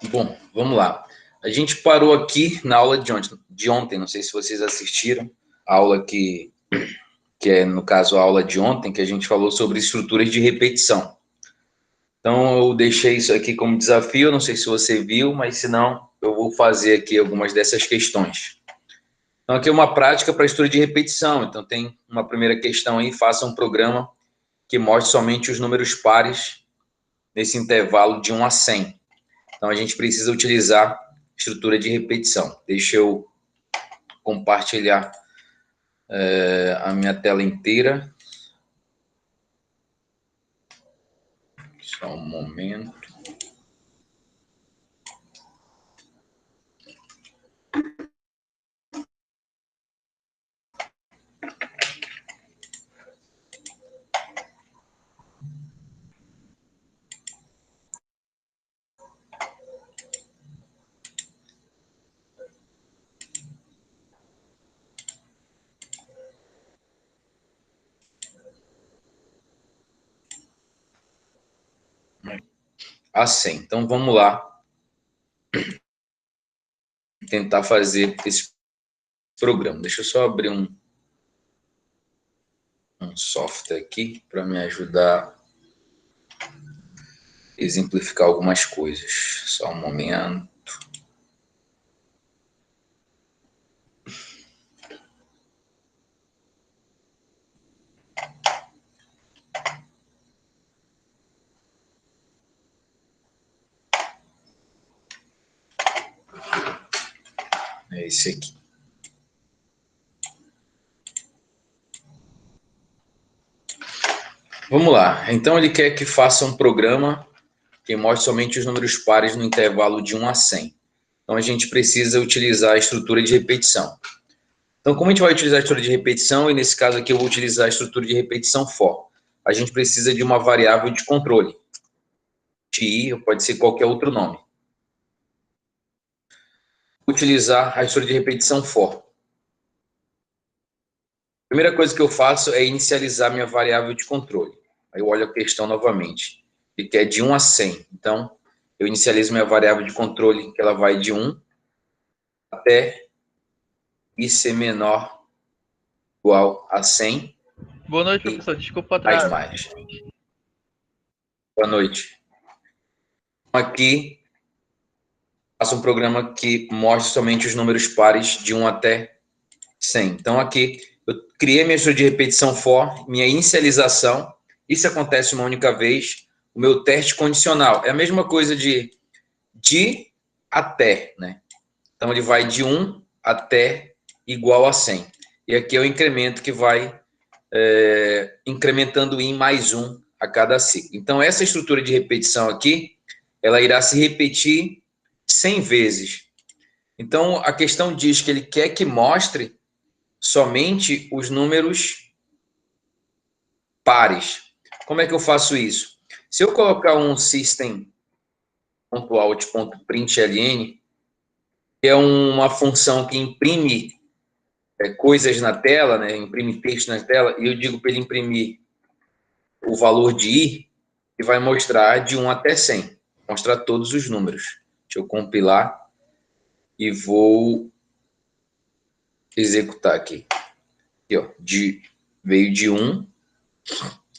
Bom, vamos lá. A gente parou aqui na aula de ontem, não sei se vocês assistiram, a aula que é, no caso, a aula de ontem, que a gente falou sobre estruturas de repetição. Então, eu deixei isso aqui como desafio, não sei se você viu, mas se não, eu vou fazer aqui algumas dessas questões. Então, aqui é uma prática para estrutura de repetição. Então, tem uma primeira questão aí, faça um programa que mostre somente os números pares nesse intervalo de 1 a 100. Então, a gente precisa utilizar estrutura de repetição. Deixa eu compartilhar a minha tela inteira. Só um momento. A 100. Então, vamos lá tentar fazer esse programa. Deixa eu só abrir um software aqui para me ajudar a exemplificar algumas coisas. Só um momento. É esse aqui. Vamos lá. Então, ele quer que faça um programa que mostre somente os números pares no intervalo de 1 a 100. Então, a gente precisa utilizar a estrutura de repetição. Então, como a gente vai utilizar a estrutura de repetição, e nesse caso aqui eu vou utilizar a estrutura de repetição for, a gente precisa de uma variável de controle. TI, ou pode ser qualquer outro nome. Vou utilizar a estrutura de repetição for. A primeira coisa que eu faço é inicializar minha variável de controle. Aí eu olho a questão novamente, que é de 1 a 100. Então, eu inicializo minha variável de controle, que ela vai de 1 até i ser menor ou igual a 100. Boa noite, E professor. Desculpa atrás. mais. Boa noite. Aqui, faço um programa que mostra somente os números pares de 1 até 100. Então, aqui, eu criei minha estrutura de repetição for, minha inicialização. Isso acontece uma única vez. O meu teste condicional é a mesma coisa de até, né? Então, ele vai de 1 até igual a 100. E aqui é o incremento que vai incrementando em mais 1 a cada ciclo. Então, essa estrutura de repetição aqui, ela irá se repetir 100 vezes. Então, a questão diz que ele quer que mostre somente os números pares. Como é que eu faço isso? Se eu colocar um system.out.println, que é uma função que imprime coisas na tela, né? Imprime texto na tela, e eu digo para ele imprimir o valor de i, e vai mostrar de 1 até 100. Mostrar todos os números. Deixa eu compilar e vou executar aqui. Aqui, ó, veio de 1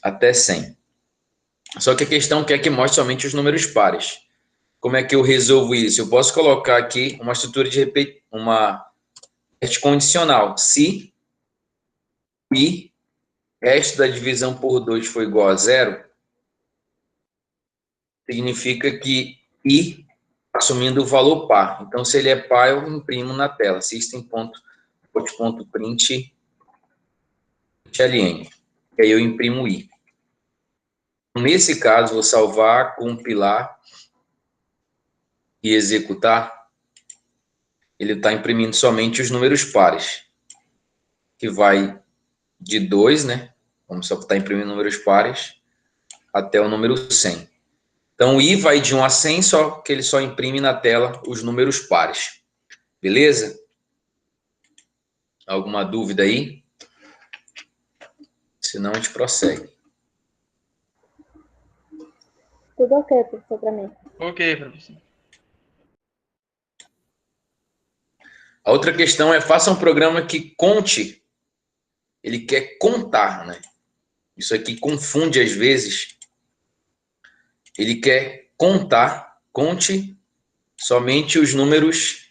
até 100. Só que a questão quer que mostre somente os números pares. Como é que eu resolvo isso? Eu posso colocar aqui uma estrutura de uma teste condicional. Se i, resto da divisão por 2 for igual a 0, significa que i assumindo o valor par. Então, se ele é par, eu imprimo na tela. System.out.println. E aí eu imprimo i. Nesse caso, vou salvar, compilar e executar. Ele está imprimindo somente os números pares, que vai de 2, né? Vamos só estar imprimindo números pares, até o número 100. Então, o i vai de 1 a 100, só que ele só imprime na tela os números pares. Beleza? Alguma dúvida aí? Senão a gente prossegue. Tudo ok, professor, para mim. Ok, professor. A outra questão é, faça um programa que conte. Ele quer contar, né? Isso aqui confunde às vezes. Ele quer contar, conte somente os números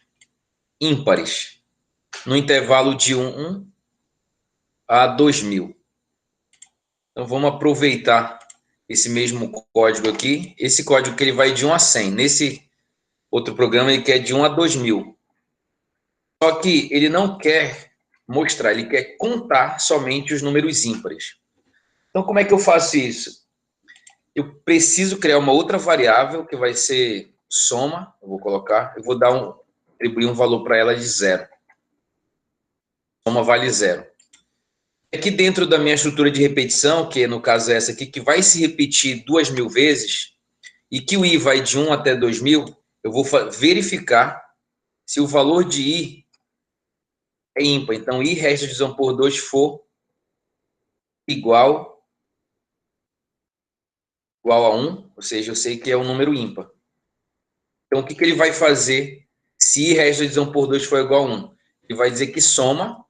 ímpares, no intervalo de 1 a 2000. Então, vamos aproveitar esse mesmo código aqui. Esse código que ele vai de 1 a 100. Nesse outro programa, ele quer de 1 a 2000. Só que ele não quer mostrar, ele quer contar somente os números ímpares. Então, como é que eu faço isso? Eu preciso criar uma outra variável, que vai ser soma. Eu vou colocar, eu vou atribuir um valor para ela de 0. Soma vale 0. Aqui dentro da minha estrutura de repetição, que no caso é essa aqui, que vai se repetir 2000 vezes, e que o i vai de 1 até 2000, eu vou verificar se o valor de i é ímpar. Então, i resta de divisão por 2 for igual a 1, ou seja, eu sei que é um número ímpar. Então, o que ele vai fazer se i resta de divisão por 2 for igual a 1? Ele vai dizer que soma,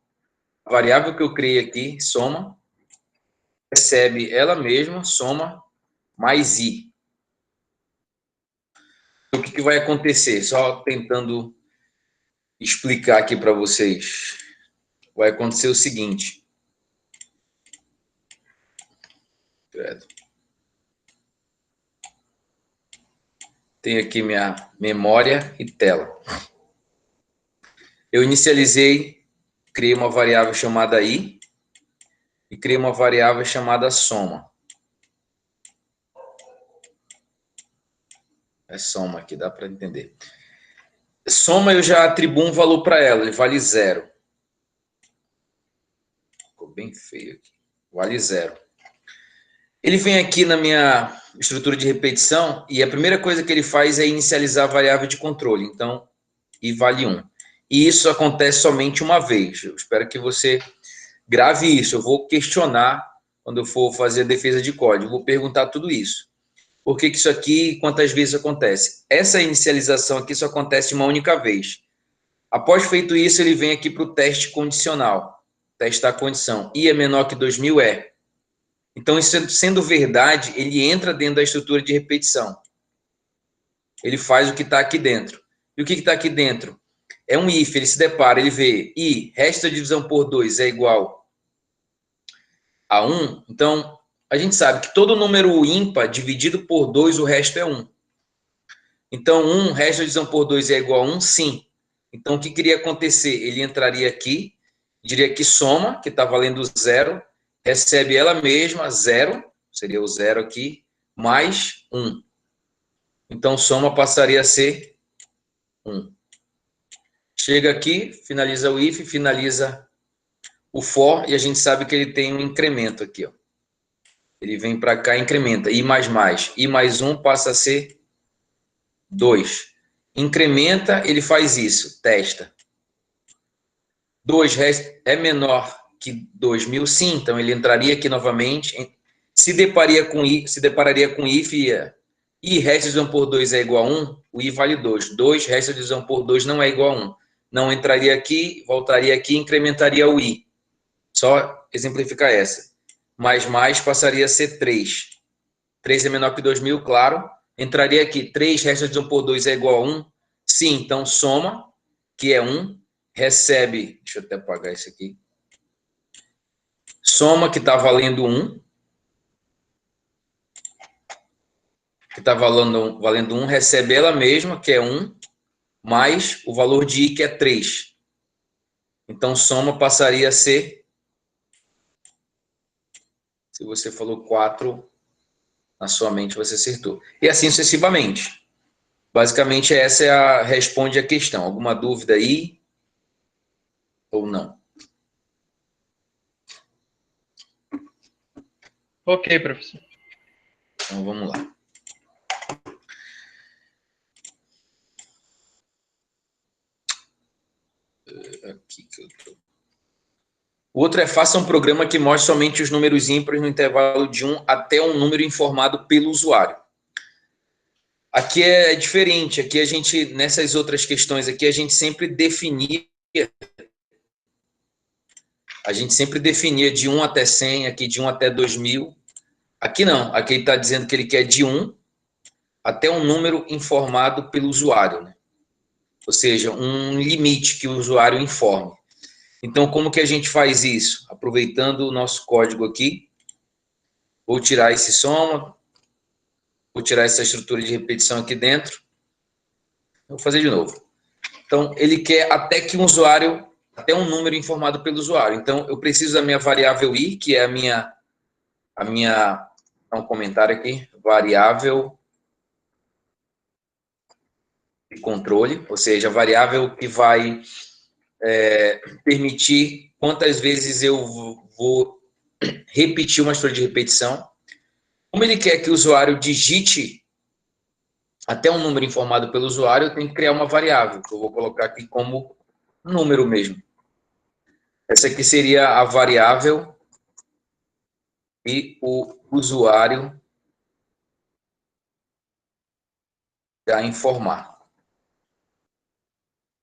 a variável que eu criei aqui, soma, recebe ela mesma, soma, mais i. O que vai acontecer? Só tentando explicar aqui para vocês. Vai acontecer o seguinte. Tenho aqui minha memória e tela. Eu inicializei, criei uma variável chamada i e criei uma variável chamada soma. É soma aqui, dá para entender. Soma eu já atribuo um valor para ela, ele vale 0. Ficou bem feio aqui. Vale 0. Ele vem aqui na minha estrutura de repetição e a primeira coisa que ele faz é inicializar a variável de controle. Então, i vale 1. E isso acontece somente uma vez. Eu espero que você grave isso. Eu vou questionar quando eu for fazer a defesa de código. Eu vou perguntar tudo isso. Por que isso aqui, quantas vezes acontece? Essa inicialização aqui só acontece uma única vez. Após feito isso, ele vem aqui para o teste condicional. Testar a condição. I é menor que 2000 é. Então, isso sendo verdade, ele entra dentro da estrutura de repetição. Ele faz o que está aqui dentro. E o que está aqui dentro? É um if, ele se depara, ele vê i, resta de divisão por 2 é igual a 1. Então, a gente sabe que todo número ímpar dividido por 2, o resto é 1. Então, 1, resta de divisão por 2 é igual a 1, sim. Então, o que iria acontecer? Ele entraria aqui, diria que soma, que está valendo 0, recebe ela mesma, 0, seria o 0 aqui, mais 1. Então, soma passaria a ser 1. Chega aqui, finaliza o if, finaliza o for, e a gente sabe que ele tem um incremento aqui. Ó. Ele vem para cá e incrementa. I mais 1 passa a ser 2. Incrementa, ele faz isso, testa. 2 é menor que 2000, sim, então ele entraria aqui novamente, se depararia com if, i resta de divisão por 2 é igual a 1, o i vale 2. 2 resta de divisão por 2 não é igual a 1. Não entraria aqui, voltaria aqui, incrementaria o i. Só exemplificar essa. Mais passaria a ser 3. 3 é menor que 2000, claro. Entraria aqui, 3 resta de divisão por 2 é igual a 1. Sim, então soma, que é 1, recebe, deixa eu até apagar isso aqui. Soma, que está valendo 1. Que está valendo 1, recebe ela mesma, que é 1, mais o valor de i, que é 3. Então, soma passaria a ser, se você falou 4, na sua mente você acertou. E assim sucessivamente. Basicamente, responde a questão. Alguma dúvida aí? Ou não? Ok, professor. Então, vamos lá. Aqui que eu tô. O outro é faça um programa que mostre somente os números ímpares no intervalo de 1 até um número informado pelo usuário. Aqui é diferente. Aqui a gente, nessas outras questões aqui, a gente sempre definia A gente sempre definia de 1 até 100, aqui de 1 até 2000. Aqui não, aqui ele está dizendo que ele quer de 1 até um número informado pelo usuário, né? Ou seja, um limite que o usuário informe. Então, como que a gente faz isso? Aproveitando o nosso código aqui, vou tirar esse soma, vou tirar essa estrutura de repetição aqui dentro, vou fazer de novo. Então, ele quer até que um usuário, até um número informado pelo usuário. Então, eu preciso da minha variável i, que é um comentário aqui, variável de controle, ou seja, a variável que vai permitir quantas vezes eu vou repetir uma estrutura de repetição. Como ele quer que o usuário digite até um número informado pelo usuário, eu tenho que criar uma variável, que eu vou colocar aqui como número mesmo. Essa aqui seria a variável e o usuário a informar.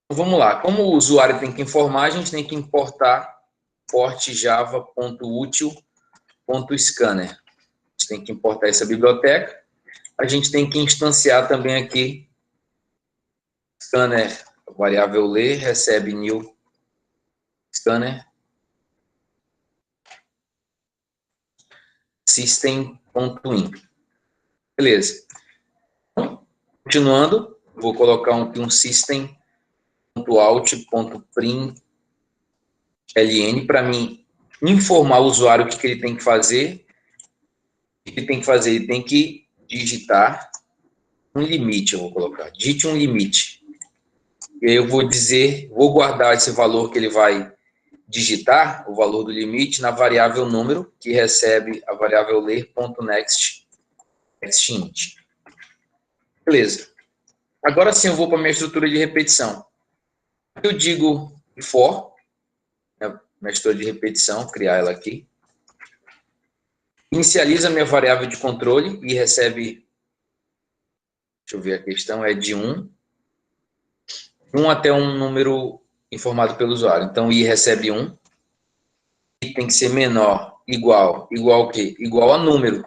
Então, vamos lá. Como o usuário tem que informar, a gente tem que importar portjava.util.scanner. A gente tem que importar essa biblioteca. A gente tem que instanciar também aqui scanner, variável ler, recebe new scanner system.in. Beleza. Continuando, vou colocar aqui um system.out.println para mim informar o usuário o que ele tem que fazer. O que ele tem que fazer? Ele tem que digitar um limite, eu vou colocar. Digite um limite. E aí eu vou dizer, vou guardar esse valor que ele vai digitar, o valor do limite, na variável número, que recebe a variável ler.next. Beleza. Agora sim eu vou para a minha estrutura de repetição. Eu digo for, minha estrutura de repetição, criar ela aqui. Inicializa minha variável de controle e recebe, deixa eu ver a questão, é de 1 até um número informado pelo usuário. Então, i recebe 1, i tem que ser menor, igual o quê? Igual a número.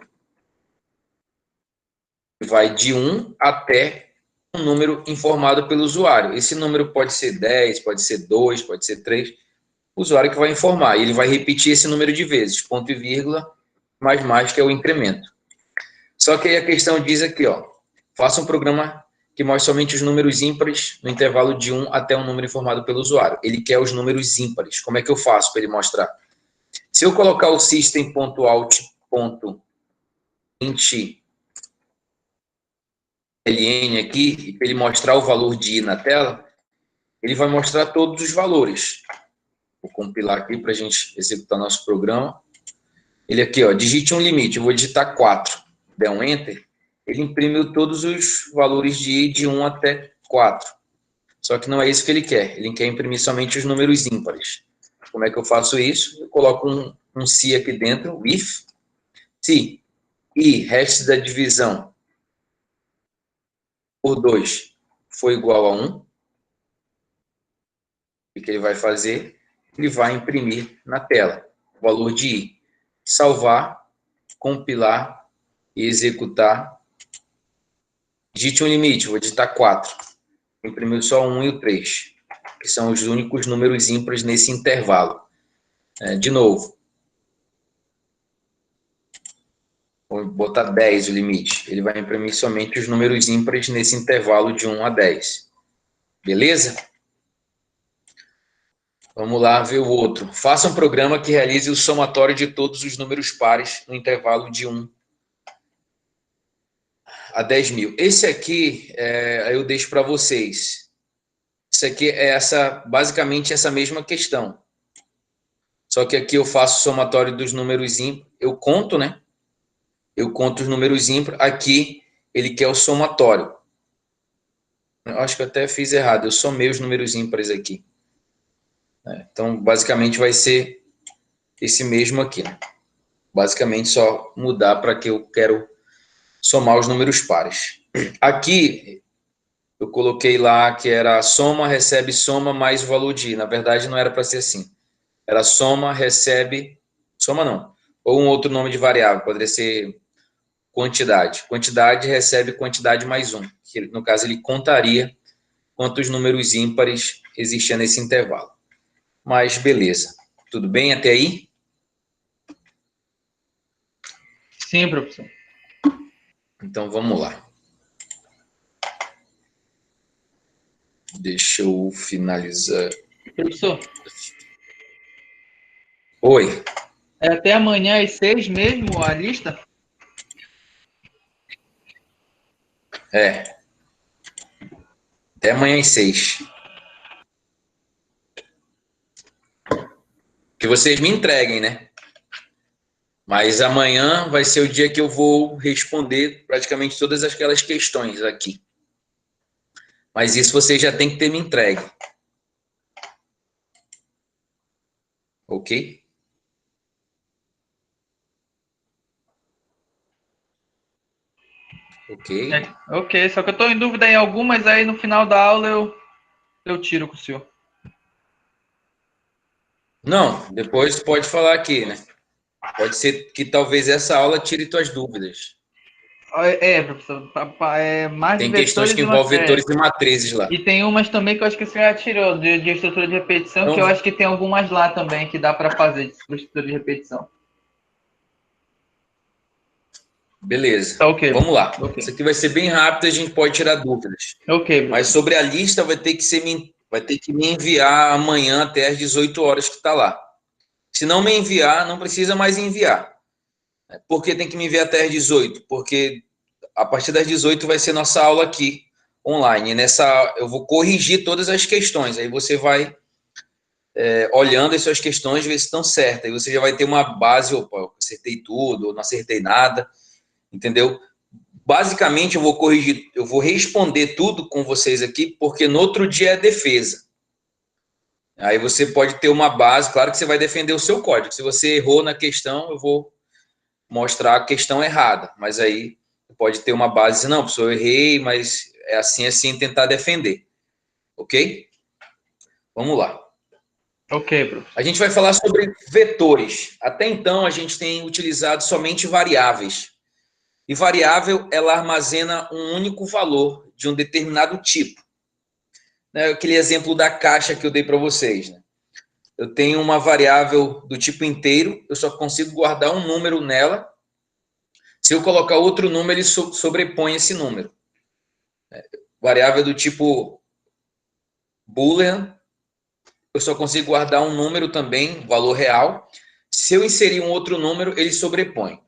Vai de 1 até um número informado pelo usuário. Esse número pode ser 10, pode ser 2, pode ser 3. O usuário que vai informar. Ele vai repetir esse número de vezes, ponto e vírgula, mais, que é o incremento. Só que aí a questão diz aqui, ó, faça um programa que mostre somente os números ímpares no intervalo de 1 até um número informado pelo usuário. Ele quer os números ímpares. Como é que eu faço para ele mostrar? Se eu colocar o system.out.int ln aqui, e para ele mostrar o valor de i na tela, ele vai mostrar todos os valores. Vou compilar aqui para a gente executar nosso programa. Ele aqui, ó, digite um limite, eu vou digitar 4. Der um Enter, ele imprimiu todos os valores de i de 1 até 4. Só que não é isso que ele quer. Ele quer imprimir somente os números ímpares. Como é que eu faço isso? Eu coloco um se aqui dentro, if, se i, resto da divisão, por 2 for igual a 1, o que ele vai fazer? Ele vai imprimir na tela o valor de i. Salvar, compilar e executar. Digite um limite, vou digitar 4. Imprimiu só o 1 e o 3, que são os únicos números ímpares nesse intervalo. De novo, vou botar 10 o limite. Ele vai imprimir somente os números ímpares nesse intervalo de 1 a 10. Beleza? Vamos lá ver o outro. Faça um programa que realize o somatório de todos os números pares no intervalo de 1 a 10.000. Esse aqui eu deixo para vocês. Isso aqui é basicamente essa mesma questão. Só que aqui eu faço o somatório dos números ímpares. Eu conto, né? Eu conto os números ímpares. Aqui ele quer o somatório. Eu acho que eu até fiz errado. Eu somei os números ímpares aqui. Então, basicamente vai ser esse mesmo aqui. Basicamente só mudar para que eu quero somar os números pares. Aqui eu coloquei lá que era soma, recebe soma mais o valor de i. Na verdade, não era para ser assim. Era soma, recebe... Soma não. Ou um outro nome de variável, poderia ser quantidade. Quantidade recebe quantidade mais um. Que, no caso, ele contaria quantos números ímpares existiam nesse intervalo. Mas, beleza. Tudo bem até aí? Sim, professor. Então, vamos lá. Deixa eu finalizar. Professor, Oi. é até amanhã às 6 mesmo a lista? É. Até amanhã às 6. Que vocês me entreguem, né? Mas amanhã vai ser o dia que eu vou responder praticamente todas aquelas questões aqui. Mas isso vocês já tem que ter me entregue. Ok? Ok. Ok, só que eu estou em dúvida em algumas, aí no final da aula eu tiro com o senhor. Não, depois pode falar aqui, né? Pode ser que talvez essa aula tire tuas dúvidas. Professor, mais de Tem questões vetores que e envolvem matérias. vetores e matrizes lá. E tem umas também que eu acho que você já tirou, de estrutura de repetição, que Então, eu acho que tem algumas lá também que dá para fazer de estrutura de repetição. beleza. Tá ok, Vamos lá. Isso ok. aqui vai ser bem rápido, a gente pode tirar dúvidas. Ok, Mas professor. sobre a lista vai ter que me enviar amanhã até às 18 horas que está lá. Se não me enviar, não precisa mais enviar. Por que tem que me enviar até às 18? Porque a partir das 18 vai ser nossa aula aqui online. E nessa eu vou corrigir todas as questões. Aí você vai olhando as suas questões, ver se estão certas. Aí você já vai ter uma base, opa, eu acertei tudo, ou não acertei nada, entendeu? Basicamente, eu vou corrigir, eu vou responder tudo com vocês aqui, porque no outro dia é defesa. Aí você pode ter uma base, claro que você vai defender o seu código. Se você errou na questão, eu vou mostrar a questão errada. Mas aí pode ter uma base, não, professor, eu errei, mas é assim, tentar defender. Ok? Vamos lá. Ok, professor. A gente vai falar sobre vetores. Até então, a gente tem utilizado somente variáveis. E variável, ela armazena um único valor de um determinado tipo. Né? Aquele exemplo da caixa que eu dei para vocês. Né? Eu tenho uma variável do tipo inteiro, eu só consigo guardar um número nela. Se eu colocar outro número, ele sobrepõe esse número. Variável do tipo boolean, eu só consigo guardar um número também, valor real. Se eu inserir um outro número, ele sobrepõe.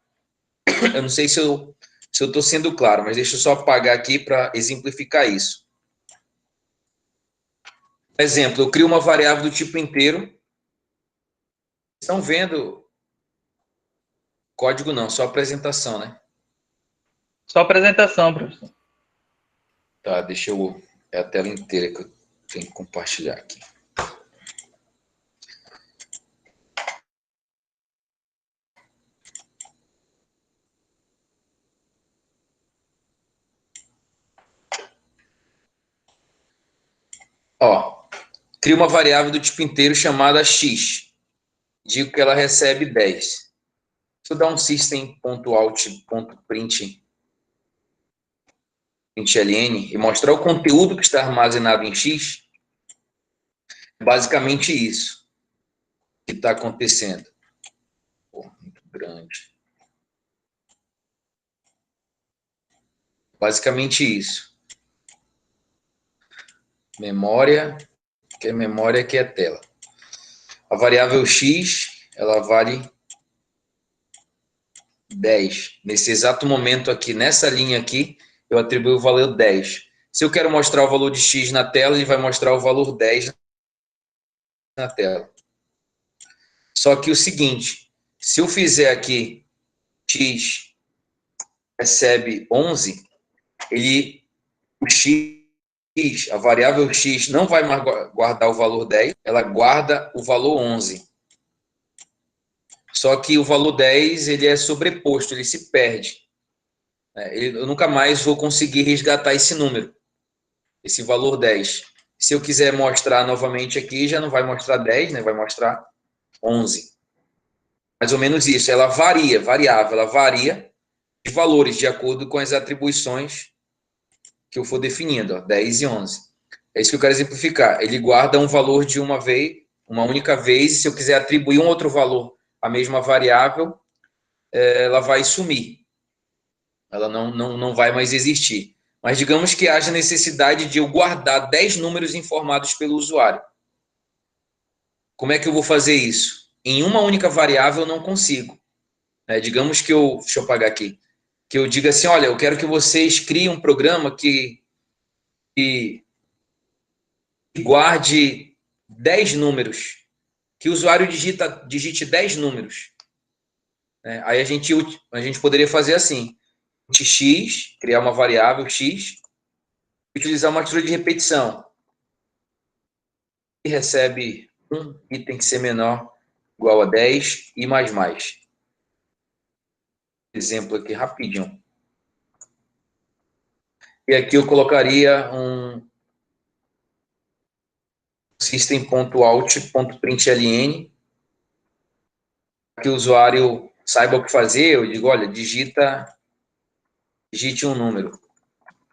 Eu não sei se eu estou sendo claro, mas deixa eu só apagar aqui para exemplificar isso. Exemplo, eu crio uma variável do tipo inteiro. Estão vendo código não, só apresentação, né? Só apresentação, professor. Tá, deixa eu... É a tela inteira que eu tenho que compartilhar aqui. Ó, crio uma variável do tipo inteiro chamada x. Digo que ela recebe 10. Se eu dar um system.out.println e mostrar o conteúdo que está armazenado em x, é basicamente isso que está acontecendo. Pô, muito grande. Basicamente isso. Memória, que é memória, que é tela. A variável x, ela vale 10. Nesse exato momento aqui, nessa linha aqui, eu atribuo o valor 10. Se eu quero mostrar o valor de x na tela, ele vai mostrar o valor 10 na tela. Só que o seguinte, se eu fizer aqui x recebe 11, o x, a variável x não vai mais guardar o valor 10, ela guarda o valor 11. Só que o valor 10 ele é sobreposto, ele se perde. Eu nunca mais vou conseguir resgatar esse número. esse valor 10. Se eu quiser mostrar novamente aqui, já não vai mostrar 10, né? Vai mostrar 11. Mais ou menos isso. Ela varia, variável, ela varia os valores de acordo com as atribuições que eu for definindo, ó, 10 e 11. É isso que eu quero exemplificar. Ele guarda um valor de uma vez, uma única vez, e se eu quiser atribuir um outro valor à mesma variável, ela vai sumir. Ela não vai mais existir. Mas digamos que haja necessidade de eu guardar 10 números informados pelo usuário. Como é que eu vou fazer isso? Em uma única variável eu não consigo. Digamos que deixa eu apagar aqui, que eu diga assim, olha, eu quero que vocês criem um programa que guarde 10 números, que o usuário digite 10 números. Aí a gente poderia fazer assim, x, criar uma variável x, utilizar uma estrutura de repetição, e recebe um item que ser menor igual a 10 e mais. Exemplo aqui rapidinho. E aqui eu colocaria um system.out.println, que o usuário saiba o que fazer. Eu digo, olha, digite um número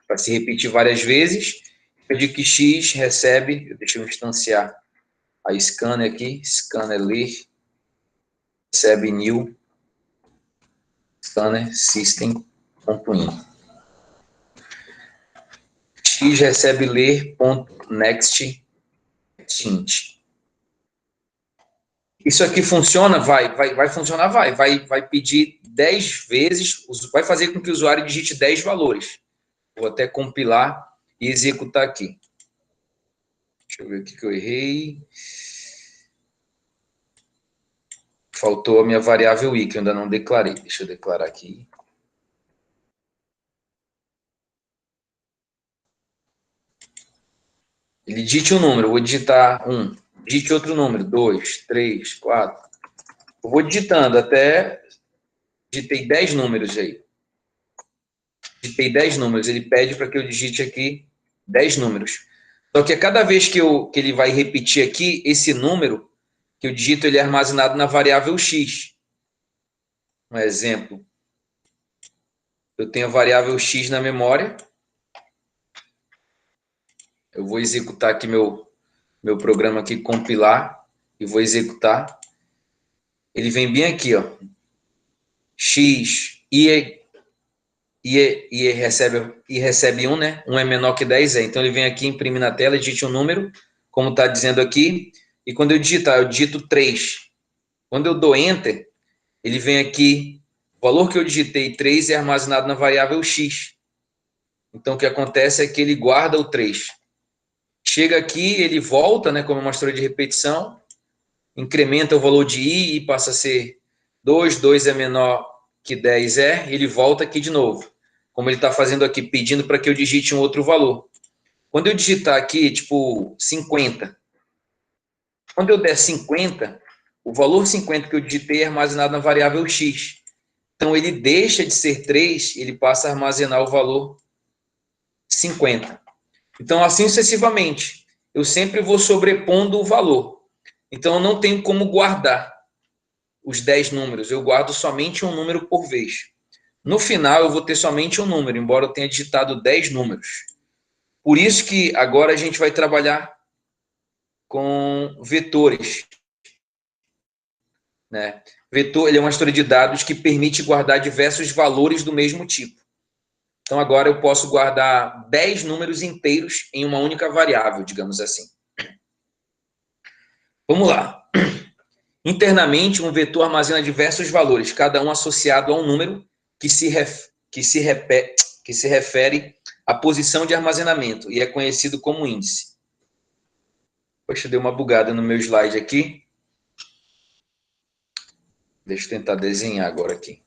para se repetir várias vezes. Eu digo que x recebe, deixa eu instanciar a scanner aqui, scanner ler, recebe new scanner system.in. X recebe ler.next tint. Isso aqui funciona? Vai funcionar? Vai pedir 10 vezes, vai fazer com que o usuário digite 10 valores. Vou até compilar e executar aqui. Deixa eu ver o que eu errei. Faltou a minha variável i, que eu ainda não declarei. Deixa eu declarar aqui. Ele digite um número, eu vou digitar 1. Digite outro número, 2, 3, 4. Eu vou digitando até... Digitei 10 números aí. Digitei 10 números. Ele pede para que eu digite aqui 10 números. Só que a cada vez que ele vai repetir aqui, esse número que eu digito, ele é armazenado na variável x. Um exemplo. Eu tenho a variável x na memória. Eu vou executar aqui meu programa aqui, compilar, e vou executar. Ele vem bem aqui, ó. X, recebe 1, né? 1 é menor que 10, é. Então ele vem aqui, imprime na tela, digite um número, como está dizendo aqui, e quando eu digitar, eu digito 3. Quando eu dou Enter, ele vem aqui, o valor que eu digitei, 3, é armazenado na variável x. Então o que acontece é que ele guarda o 3. Chega aqui, ele volta, né, como uma história de repetição, incrementa o valor de i e passa a ser 2, 2 é menor que 10 ele volta aqui de novo, como ele está fazendo aqui, pedindo para que eu digite um outro valor. Quando eu digitar aqui, tipo, 50, quando eu der 50, o valor 50 que eu digitei é armazenado na variável x. Então, ele deixa de ser 3, ele passa a armazenar o valor 50. Então, assim sucessivamente, eu sempre vou sobrepondo o valor. Então, eu não tenho como guardar os 10 números, eu guardo somente um número por vez. No final, eu vou ter somente um número, embora eu tenha digitado 10 números. Por isso que agora a gente vai trabalhar com vetores. Né? Vetor, ele é uma história de dados que permite guardar diversos valores do mesmo tipo. Então, agora eu posso guardar 10 números inteiros em uma única variável, digamos assim. Vamos lá. Internamente, um vetor armazena diversos valores, cada um associado a um número que se refere à posição de armazenamento e é conhecido como índice. Poxa, deu uma bugada no meu slide aqui. Deixa eu tentar desenhar agora aqui.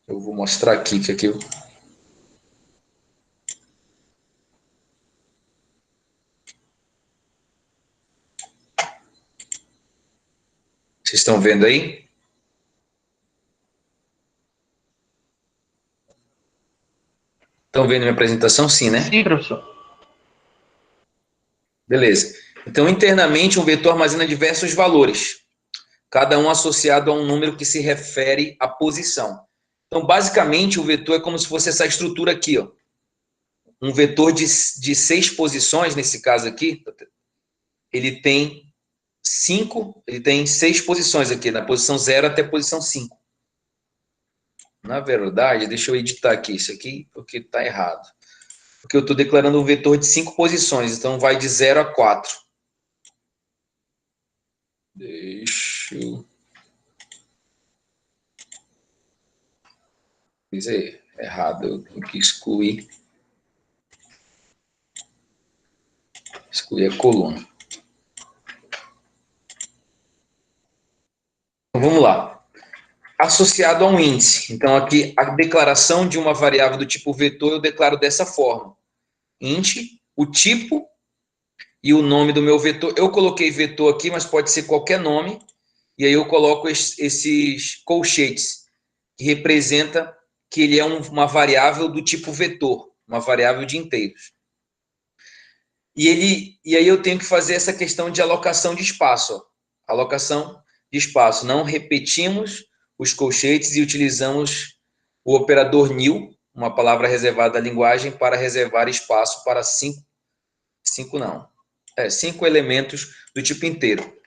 Eu vou mostrar aqui que aqui eu... Vocês estão vendo aí? Estão vendo minha apresentação? Sim, né? Sim, professor. Beleza. Então, internamente, um vetor armazena diversos valores, cada um associado a um número que se refere à posição. Então, basicamente, o vetor é como se fosse essa estrutura aqui, ó. Um vetor de 6 posições, nesse caso aqui, ele tem 6 posições aqui, na posição 0 até a posição 5. Na verdade, deixa eu editar aqui isso aqui, porque está errado. Porque eu estou declarando um vetor de 5 posições, então vai de 0 a 4. Deixa eu... Fiz aí, errado, eu tenho que excluir a coluna. Então, vamos lá. Associado a um índice. Então, aqui, a declaração de uma variável do tipo vetor, eu declaro dessa forma. Int, o tipo e o nome do meu vetor. Eu coloquei vetor aqui, mas pode ser qualquer nome. E aí eu coloco esses colchetes, que representa que ele é uma variável do tipo vetor, uma variável de inteiros. E aí eu tenho que fazer essa questão de alocação de espaço. Ó. Alocação de espaço. Não repetimos os colchetes e utilizamos o operador nil, uma palavra reservada da linguagem, para reservar espaço para 5 elementos do tipo inteiro.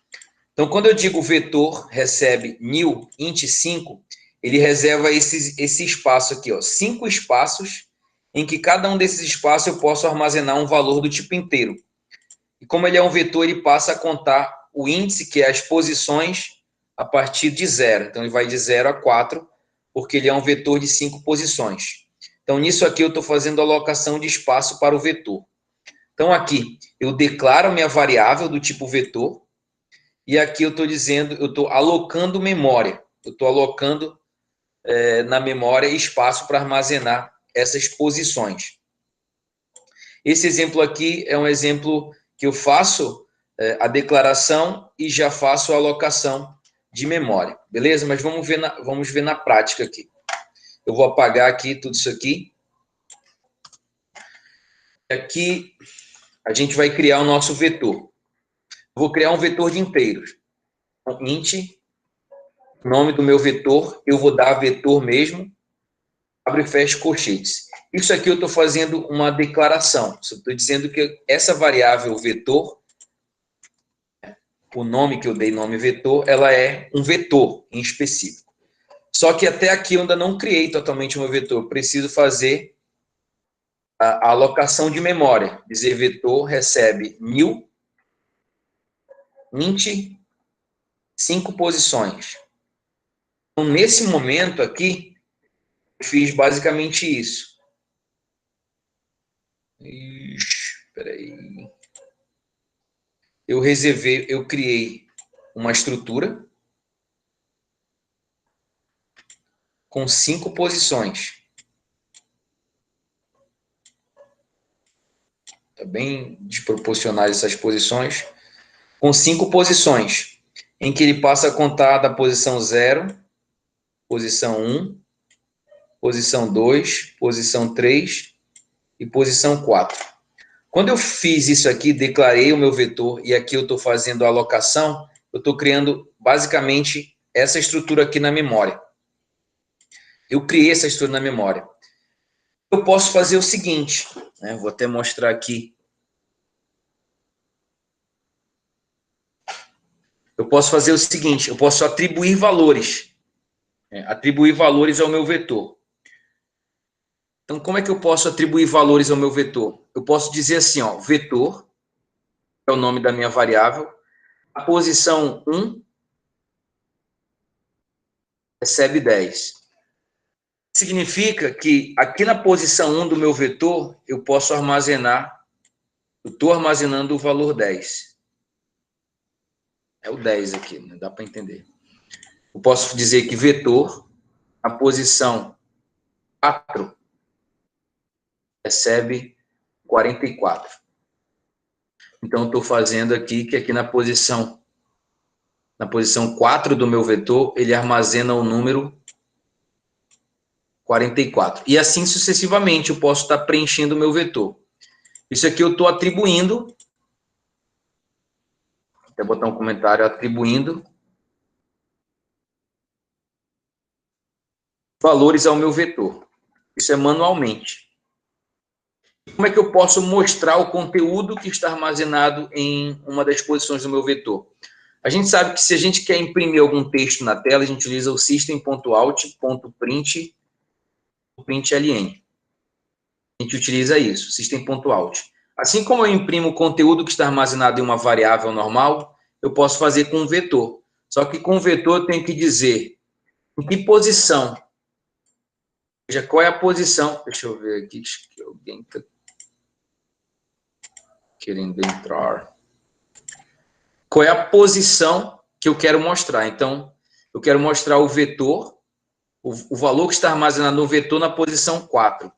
Então, quando eu digo vetor recebe nil int 5, ele reserva esse espaço aqui, ó, 5 espaços, em que cada um desses espaços eu posso armazenar um valor do tipo inteiro. E como ele é um vetor, ele passa a contar o índice, que é as posições, a partir de 0. Então, ele vai de 0 a 4, porque ele é um vetor de 5 posições. Então, nisso aqui eu estou fazendo a alocação de espaço para o vetor. Então, aqui, eu declaro minha variável do tipo vetor, e aqui eu estou dizendo, eu estou alocando memória. Eu estou alocando na memória espaço para armazenar essas posições. Esse exemplo aqui é um exemplo que eu faço a declaração e já faço a alocação de memória. Beleza? Mas vamos ver na prática aqui. Eu vou apagar aqui tudo isso aqui. Aqui a gente vai criar o nosso vetor. Eu vou criar um vetor de inteiros. Então, int, nome do meu vetor, eu vou dar vetor mesmo, abre e fecha colchetes. Isso aqui eu estou fazendo uma declaração. Eu estou dizendo que essa variável vetor, o nome que eu dei, nome vetor, ela é um vetor em específico. Só que até aqui eu ainda não criei totalmente o meu vetor. Eu preciso fazer a alocação de memória. Dizer vetor recebe nil int 5 posições. Então, nesse momento aqui, eu fiz basicamente isso. Espera aí. Eu criei uma estrutura com 5 posições. Está bem desproporcionais essas posições. Com 5 posições, em que ele passa a contar da posição 0, posição 1, posição 2, posição 3 e posição 4. Quando eu fiz isso aqui, declarei o meu vetor, e aqui eu estou fazendo a alocação, eu estou criando basicamente essa estrutura aqui na memória. Eu criei essa estrutura na memória. Eu posso fazer o seguinte, né? Vou até mostrar aqui. Eu posso fazer o seguinte, eu posso atribuir valores. Atribuir valores ao meu vetor. Então, como é que eu posso atribuir valores ao meu vetor? Eu posso dizer assim, ó, vetor, é o nome da minha variável, a posição 1 recebe 10. Significa que aqui na posição 1 do meu vetor, eu posso armazenar, eu estou armazenando o valor 10. É o 10 aqui, não dá para entender. Eu posso dizer que vetor, a posição 4, recebe 44. Então, eu estou fazendo aqui que aqui na posição 4 do meu vetor, ele armazena o número 44. E assim sucessivamente eu posso estar preenchendo o meu vetor. Isso aqui eu estou atribuindo, até botar um comentário, atribuindo valores ao meu vetor. Isso é manualmente. Como é que eu posso mostrar o conteúdo que está armazenado em uma das posições do meu vetor? A gente sabe que se a gente quer imprimir algum texto na tela, a gente utiliza o system.out.print, println. A gente utiliza isso, system.out. Assim como eu imprimo o conteúdo que está armazenado em uma variável normal, eu posso fazer com um vetor. Só que com o vetor eu tenho que dizer em que posição. Ou seja, qual é a posição. Deixa eu ver aqui, acho que alguém está querendo entrar. Qual é a posição que eu quero mostrar? Então, eu quero mostrar o vetor, o valor que está armazenado no vetor na posição 4.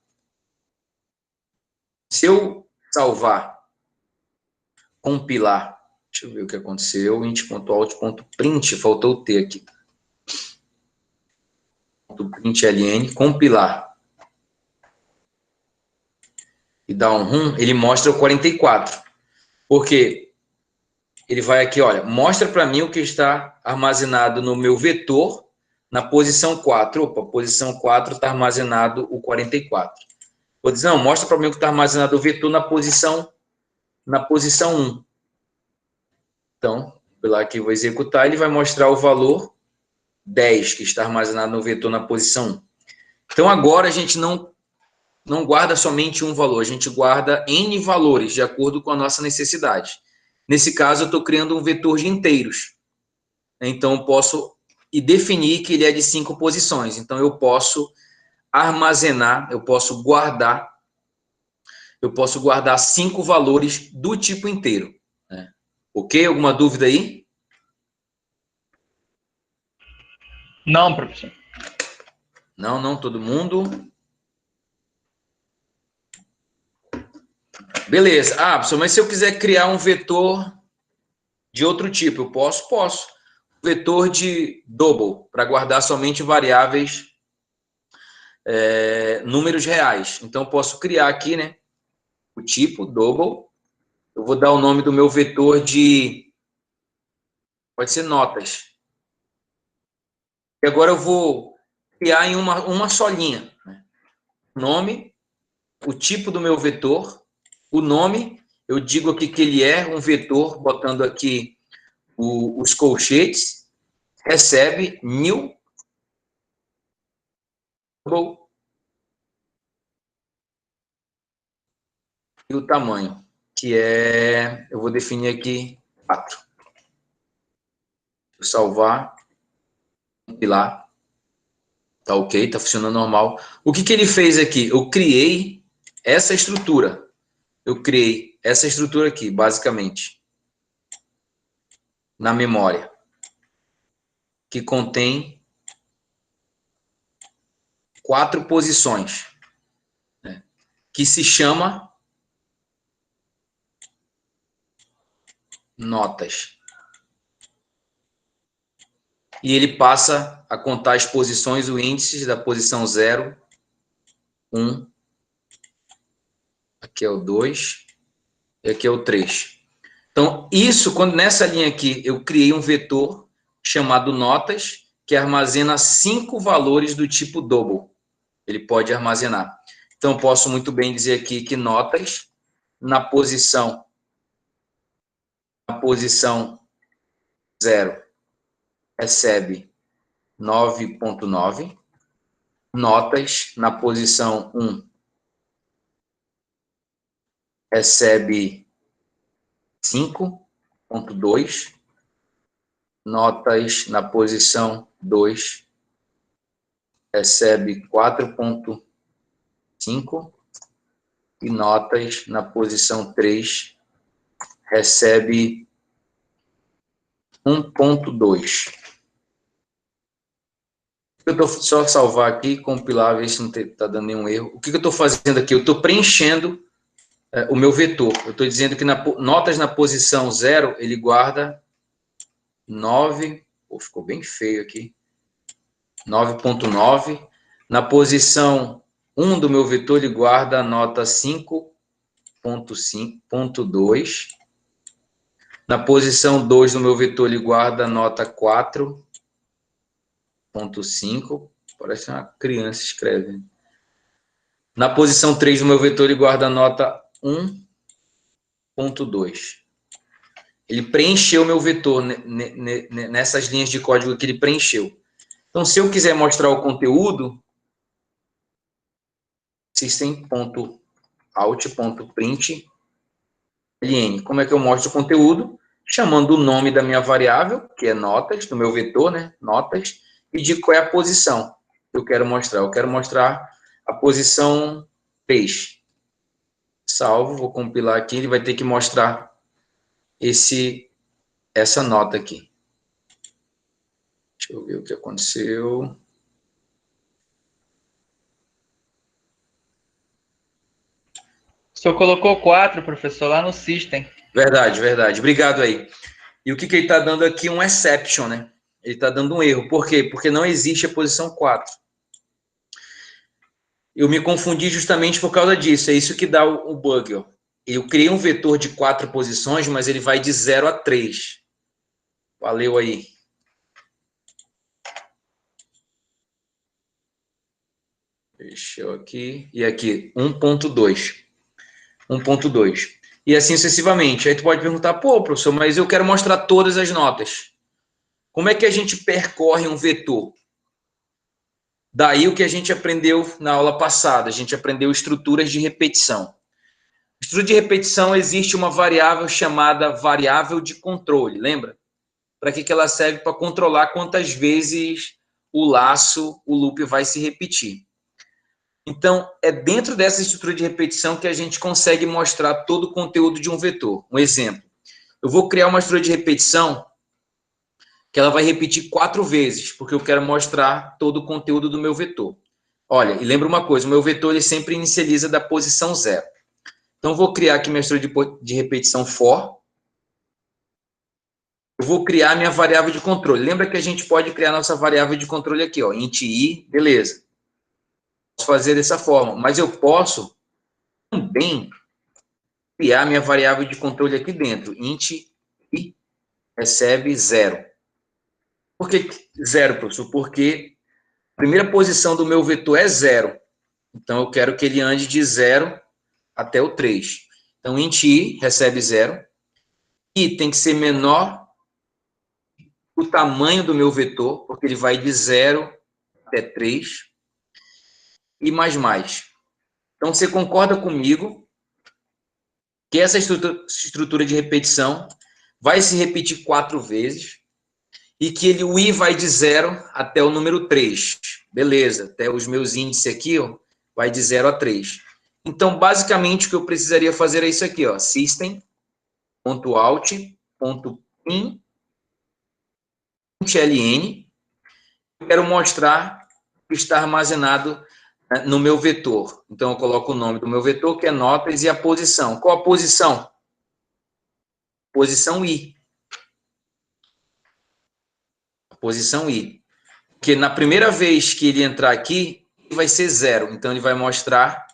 Se eu salvar, compilar, deixa eu ver o que aconteceu, int.out.print, faltou o T aqui. .println, compilar e dar um run, ele mostra o 44. Porque ele vai aqui, olha, mostra para mim o que está armazenado no meu vetor na posição 4. Opa, posição 4 está armazenado o 44. Vou dizer, não, mostra para mim o que está armazenado o vetor na posição 1. Então, pela aqui eu vou executar, ele vai mostrar o valor 10 que está armazenado no vetor na posição 1. Então, agora a gente não guarda somente um valor, a gente guarda N valores de acordo com a nossa necessidade. Nesse caso, eu estou criando um vetor de inteiros. Então, eu posso definir que ele é de 5 posições. Então, eu posso armazenar, eu posso guardar 5 valores do tipo inteiro. Né? Ok? Alguma dúvida aí? Não, professor. Não, todo mundo? Beleza. Ah, professor, mas se eu quiser criar um vetor de outro tipo, eu posso? Posso. Vetor de double, para guardar somente variáveis, números reais. Então, eu posso criar aqui, né, o tipo double. Eu vou dar o nome do meu vetor de... Pode ser notas. E agora eu vou criar em uma só linha. Né? Nome, o tipo do meu vetor, o nome, eu digo aqui que ele é um vetor, botando aqui os colchetes, recebe new e o tamanho, que é, eu vou definir aqui 4. Vou salvar, compilar, tá ok, tá funcionando normal. O que ele fez aqui? Eu criei essa estrutura. Eu criei essa estrutura aqui, basicamente, na memória, que contém 4 posições, né, que se chama notas. E ele passa a contar as posições, o índice da posição 0, 1, aqui é o 2, e aqui é o 3. Então, isso, quando nessa linha aqui, eu criei um vetor chamado notas, que armazena 5 valores do tipo double. Ele pode armazenar. Então, eu posso muito bem dizer aqui que notas, na posição 0, recebe 9.9. Notas, na posição 1, recebe 5.2. Notas, na posição 2, recebe 4.5. E notas, na posição 3, recebe 1.2. Eu estou só salvar aqui, compilar, ver se não está dando nenhum erro. O que eu estou fazendo aqui? Eu estou preenchendo o meu vetor. Eu estou dizendo que notas na posição 0, ele guarda 9, ficou bem feio aqui, 9.9. Na posição 1 do meu vetor, ele guarda a nota 5.5.2. Na posição 2 do meu vetor, ele guarda a nota 4.5. Parece uma criança escreve. Na posição 3 do meu vetor, ele guarda a nota 1.2. Ele preencheu o meu vetor nessas linhas de código que ele preencheu. Então, se eu quiser mostrar o conteúdo, system.out.println. Como é que eu mostro o conteúdo? Chamando o nome da minha variável, que é notas, do meu vetor, né? Notas, e de qual é a posição que eu quero mostrar. Eu quero mostrar a posição 3. Salvo, vou compilar aqui, ele vai ter que mostrar essa nota aqui. Deixa eu ver o que aconteceu. O senhor colocou 4, professor, lá no system. Verdade, verdade. Obrigado aí. E o que ele está dando aqui? Um exception, né? Ele está dando um erro. Por quê? Porque não existe a posição 4. Eu me confundi justamente por causa disso. É isso que dá o bug. Ó. Eu criei um vetor de 4 posições, mas ele vai de 0 a 3. Valeu aí. Deixa eu aqui. E aqui, 1.2. 1.2. E assim sucessivamente. Aí tu pode perguntar, pô, professor, mas eu quero mostrar todas as notas. Como é que a gente percorre um vetor? Daí o que a gente aprendeu na aula passada. A gente aprendeu estruturas de repetição. Estrutura de repetição, existe uma variável chamada variável de controle, lembra? Para que ela serve? Para controlar quantas vezes o laço, o loop vai se repetir. Então, é dentro dessa estrutura de repetição que a gente consegue mostrar todo o conteúdo de um vetor. Um exemplo, eu vou criar uma estrutura de repetição que ela vai repetir 4 vezes, porque eu quero mostrar todo o conteúdo do meu vetor. Olha, e lembra uma coisa, o meu vetor ele sempre inicializa da posição 0. Então, eu vou criar aqui minha estrutura de repetição for. Eu vou criar minha variável de controle. Lembra que a gente pode criar nossa variável de controle aqui, ó, int i, beleza. Posso fazer dessa forma, mas eu posso também criar minha variável de controle aqui dentro, int i recebe 0. Por que 0, professor? Porque a primeira posição do meu vetor é 0. Então, eu quero que ele ande de 0 até o 3. Então, int i recebe 0. I tem que ser menor o tamanho do meu vetor, porque ele vai de 0 até 3. E mais. Então, você concorda comigo que essa estrutura de repetição vai se repetir 4 vezes e que o i vai de 0 até o número 3. Beleza, até os meus índices aqui, ó, vai de 0 a 3. Então, basicamente, o que eu precisaria fazer é isso aqui, ó, system.out.println. Eu quero mostrar que está armazenado no meu vetor. Então, eu coloco o nome do meu vetor, que é notas, e a posição. Qual a posição? Posição i. Posição i. Porque na primeira vez que ele entrar aqui, vai ser 0. Então, ele vai mostrar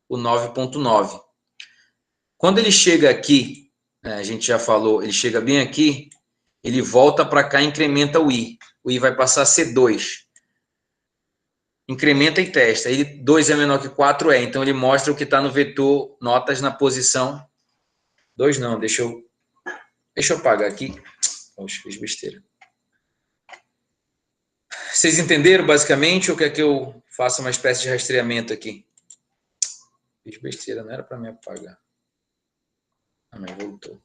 o 9.9. Quando ele chega aqui, a gente já falou, ele chega bem aqui, ele volta para cá e incrementa o i. O i vai passar a ser 2. Incrementa e testa. Ele 2 é menor que 4 é. Então, ele mostra o que está no vetor notas na posição 2 não. Deixa eu apagar aqui. Poxa, fiz besteira. Vocês entenderam basicamente ou quer que eu faça uma espécie de rastreamento aqui? Fiz besteira, não era para me apagar. Ah, mas voltou.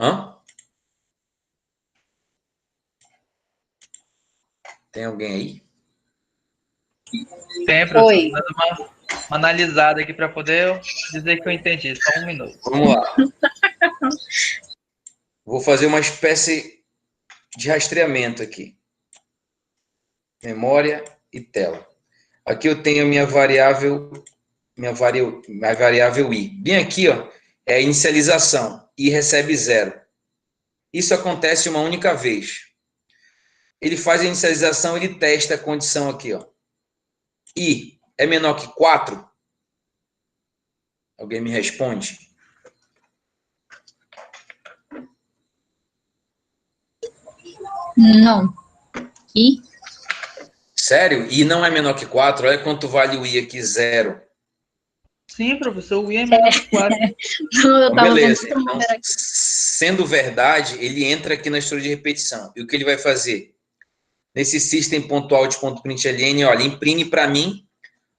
Hã? Tem alguém aí? Tem, professor. Dando uma analisada aqui para poder dizer que eu entendi. Só um minuto. Vamos lá. Vou fazer uma espécie de rastreamento aqui. Memória e tela. Aqui eu tenho a minha variável i. Bem aqui, ó, é a inicialização. I recebe 0. Isso acontece uma única vez. ele faz a inicialização, ele testa a condição aqui, ó. I é menor que 4? Alguém me responde? Não. I? Sério? I não é menor que 4? Olha quanto vale o I aqui, 0. Sim, professor, o I é menor que 4. Não, eu Então, tava beleza. vendo Então, sendo verdade, ele entra aqui na estrutura de repetição. E o que ele vai fazer? Nesse system.out.println, olha, imprime para mim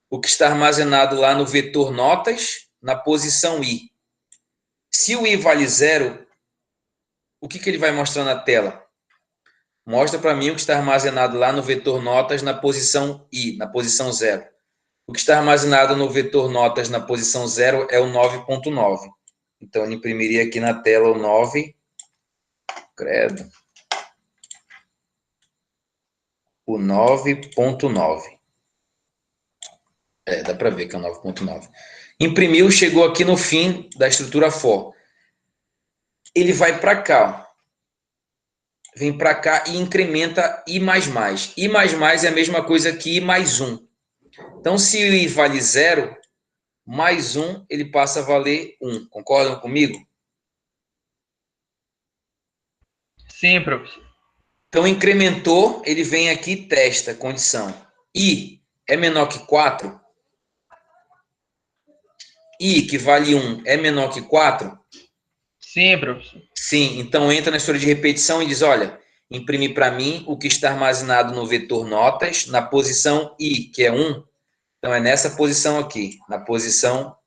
o que está armazenado lá no vetor notas, na posição I. Se o I vale 0, o que ele vai mostrar na tela? Mostra para mim o que está armazenado lá no vetor notas, na posição I, na posição 0. O que está armazenado no vetor notas na posição 0 é o 9.9. Então, ele imprimiria aqui na tela o 9. Credo. O 9.9. Dá para ver que é o 9.9. Imprimiu, chegou aqui no fim da estrutura for. Ele vai para cá, ó. Vem para cá e incrementa I++. I++ é a mesma coisa que I mais 1. Então, se o I vale 0, mais 1, ele passa a valer 1. Concordam comigo? Sim, professor. Então, incrementou, ele vem aqui e testa a condição. I é menor que 4? I, que vale 1, é menor que 4? Sim, professor. Sim, então entra na história de repetição e diz, olha, imprime para mim o que está armazenado no vetor notas, na posição I, que é 1. Então, é nessa posição aqui, na posição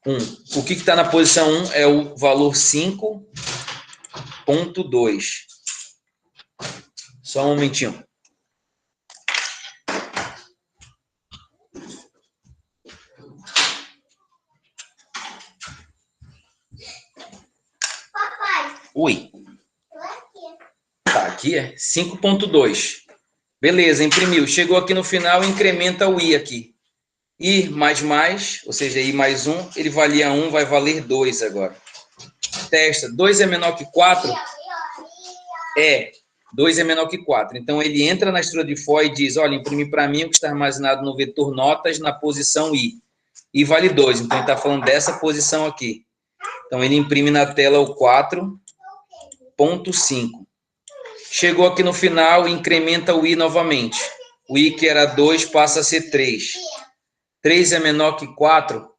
1. O que está na posição 1 é o valor 5.2. Só um momentinho. Oi. Tá, aqui é 5.2. Beleza, imprimiu. Chegou aqui no final, incrementa o I aqui. I mais, ou seja, I mais 1, ele valia 1, vai valer 2 agora. Testa. 2 é menor que 4? É. 2 é menor que 4. Então, ele entra na estrutura de for e diz, olha, imprime para mim o que está armazenado no vetor notas na posição I. I vale 2. Então, ele está falando dessa posição aqui. Então, ele imprime na tela o 4.5. Chegou aqui no final, incrementa o I novamente. O I, que era 2, passa a ser 3. 3 é menor que 4?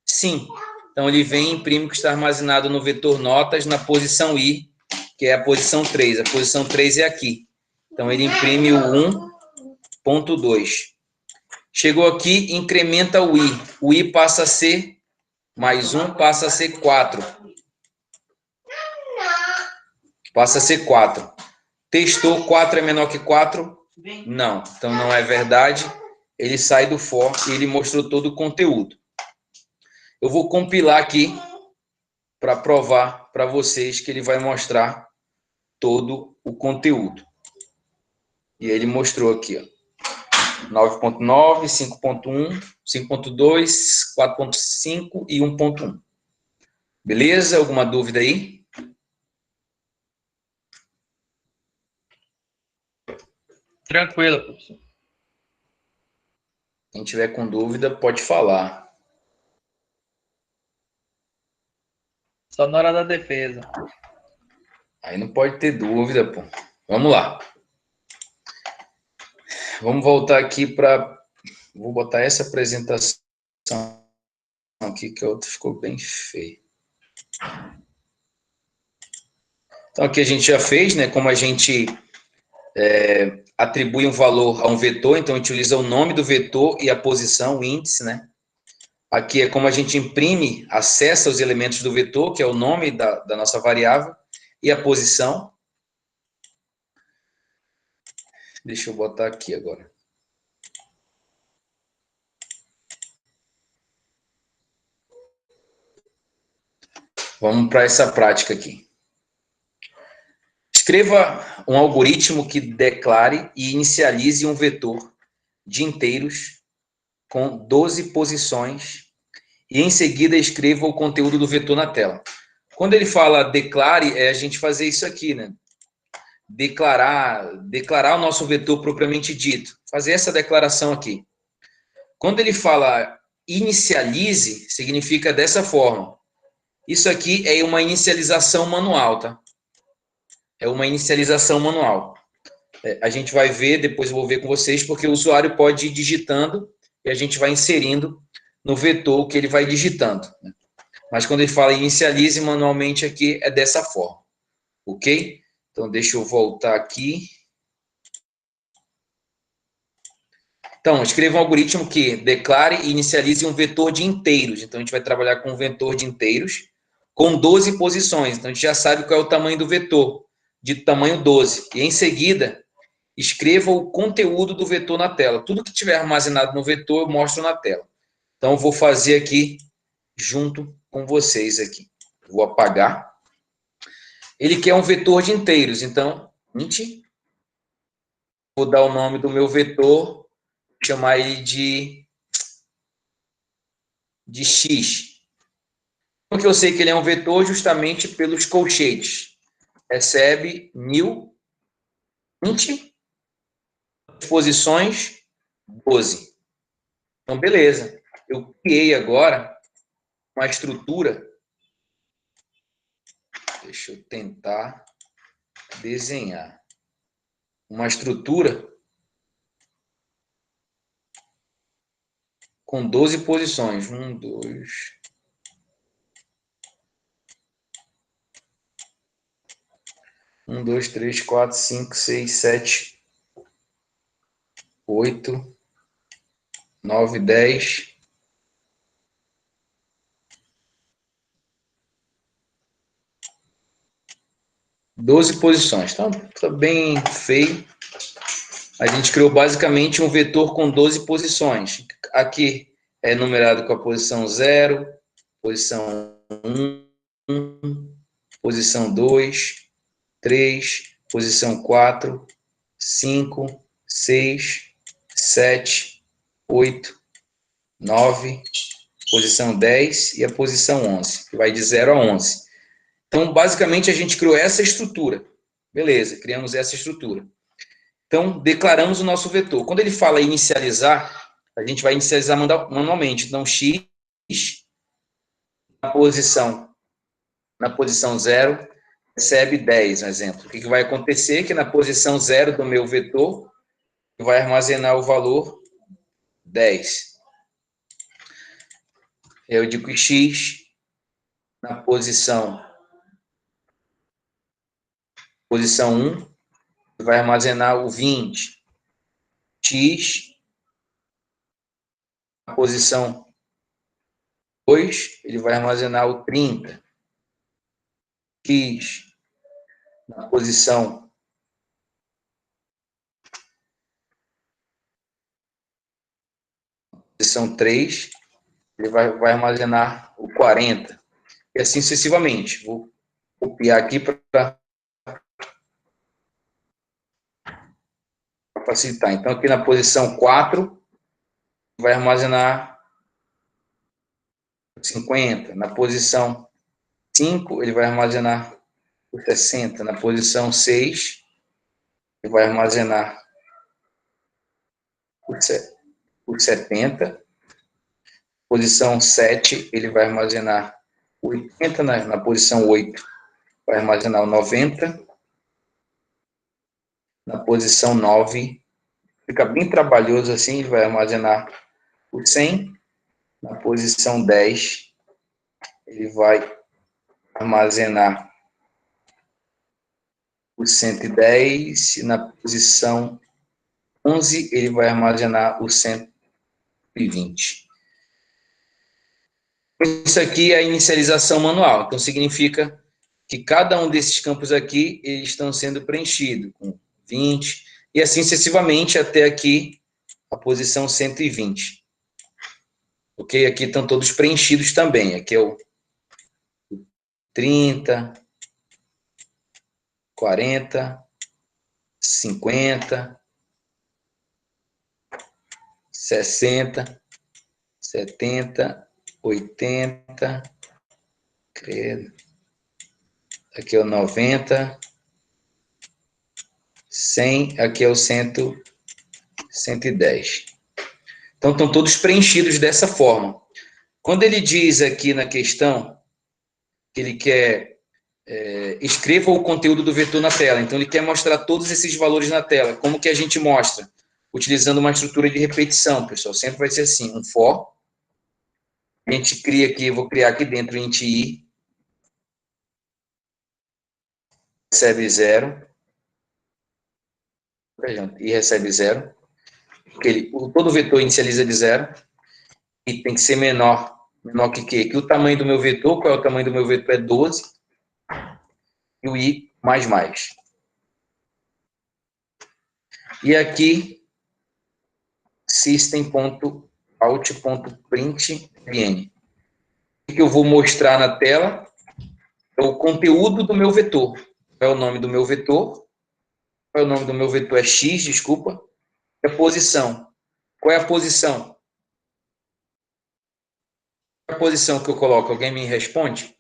Sim. Então, ele vem e imprime o que está armazenado no vetor notas na posição I, que é a posição 3. A posição 3 é aqui. Então, ele imprime o 1.2. Chegou aqui, incrementa o I. O I passa a ser, mais 1, passa a ser 4. Passa a ser 4. Testou, 4 é menor que 4? Não. Então, não é verdade. Ele sai do for e ele mostrou todo o conteúdo. Eu vou compilar aqui para provar para vocês que ele vai mostrar todo o conteúdo. E ele mostrou aqui, ó. 9.9, 5.1, 5.2, 4.5 e 1.1. Beleza? Alguma dúvida aí? Tranquilo, professor. Quem tiver com dúvida, pode falar. Só na hora da defesa. Aí não pode ter dúvida, pô. Vamos lá. Vamos voltar aqui para... Vou botar essa apresentação aqui, que a outra ficou bem feia. Então, aqui a gente já fez, né? Como a gente atribui um valor a um vetor, então a gente utiliza o nome do vetor e a posição, o índice, né? Aqui é como a gente imprime, acessa os elementos do vetor, que é o nome da nossa variável, e a posição. Deixa eu botar aqui agora. Vamos para essa prática aqui. Escreva um algoritmo que declare e inicialize um vetor de inteiros com 12 posições e, em seguida, escreva o conteúdo do vetor na tela. Quando ele fala declare, é a gente fazer isso aqui, né? declarar o nosso vetor propriamente dito. Fazer essa declaração aqui. Quando ele fala inicialize, significa dessa forma. Isso aqui é uma inicialização manual, tá? É uma inicialização manual. A gente vai ver, depois eu vou ver com vocês, porque o usuário pode ir digitando e a gente vai inserindo no vetor o que ele vai digitando. Mas quando ele fala inicialize manualmente aqui, é dessa forma. Ok? Então, deixa eu voltar aqui. Então, escreva um algoritmo que declare e inicialize um vetor de inteiros. Então, a gente vai trabalhar com um vetor de inteiros com 12 posições. Então, a gente já sabe qual é o tamanho do vetor, de tamanho 12. E, em seguida, escreva o conteúdo do vetor na tela. Tudo que tiver armazenado no vetor, eu mostro na tela. Então, eu vou fazer aqui junto com vocês aqui. Vou apagar. Ele quer um vetor de inteiros. Então, int. Vou dar o nome do meu vetor, chamar ele de x. Porque eu sei que ele é um vetor justamente pelos colchetes. Recebe new int posições 12. Então, beleza. Eu criei agora uma estrutura. Deixa eu tentar desenhar. Uma estrutura com 12 posições. 1, 2... 1, 2, 3, 4, 5, 6, 7, 8, 9, 10. 12 posições. Tá bem feio. A gente criou basicamente um vetor com 12 posições. Aqui é numerado com a posição 0, posição 1, posição 2, 3, posição 4, 5, 6, 7, 8, 9, posição 10 e a posição 11, que vai de 0 a 11. Então, basicamente, a gente criou essa estrutura. Beleza, criamos essa estrutura. Então, declaramos o nosso vetor. Quando ele fala inicializar, a gente vai inicializar manualmente. Então, x na posição 0 recebe 10, um exemplo. O que vai acontecer? Que na posição 0 do meu vetor, vai armazenar o valor 10. Eu digo que x na posição 1 vai armazenar o 20. X na posição 2, ele vai armazenar o 30. X na posição 3, ele vai armazenar o 40. E assim sucessivamente. Vou copiar aqui para facilitar. Então, aqui na posição 4, vai armazenar 50. Na posição 5, ele vai armazenar o 60. Na posição 6, ele vai armazenar o 70. Posição 7, ele vai armazenar o 80. Na posição 8, vai armazenar o 90. Na posição 9, fica bem trabalhoso assim, ele vai armazenar o 100. Na posição 10, ele vai armazenar o 110. Na posição 11, ele vai armazenar o 120. Isso aqui é a inicialização manual. Então, significa que cada um desses campos aqui eles estão sendo preenchidos com 20, e assim sucessivamente até aqui a posição 120. Ok? Aqui estão todos preenchidos também. Aqui é o 30, 40, 50, 60, 70, 80, credo. Aqui é o 90, 100, aqui é o 110. Então, estão todos preenchidos dessa forma. Quando ele diz aqui na questão que ele quer escreva o conteúdo do vetor na tela, então ele quer mostrar todos esses valores na tela. Como que a gente mostra? Utilizando uma estrutura de repetição, pessoal. Sempre vai ser assim, um for. A gente cria aqui, eu vou criar aqui dentro int i, recebe 0, e recebe 0. Porque todo vetor inicializa de 0, e tem que ser menor que quê? Que o tamanho do meu vetor, qual é o tamanho do meu vetor? É 12, e o i mais. E aqui, system.out.println. O que eu vou mostrar na tela é o conteúdo do meu vetor. Qual é o nome do meu vetor? Qual é o nome do meu vetor? É x, desculpa. É a posição. Qual é a posição? Qual é a posição que eu coloco? Alguém me responde?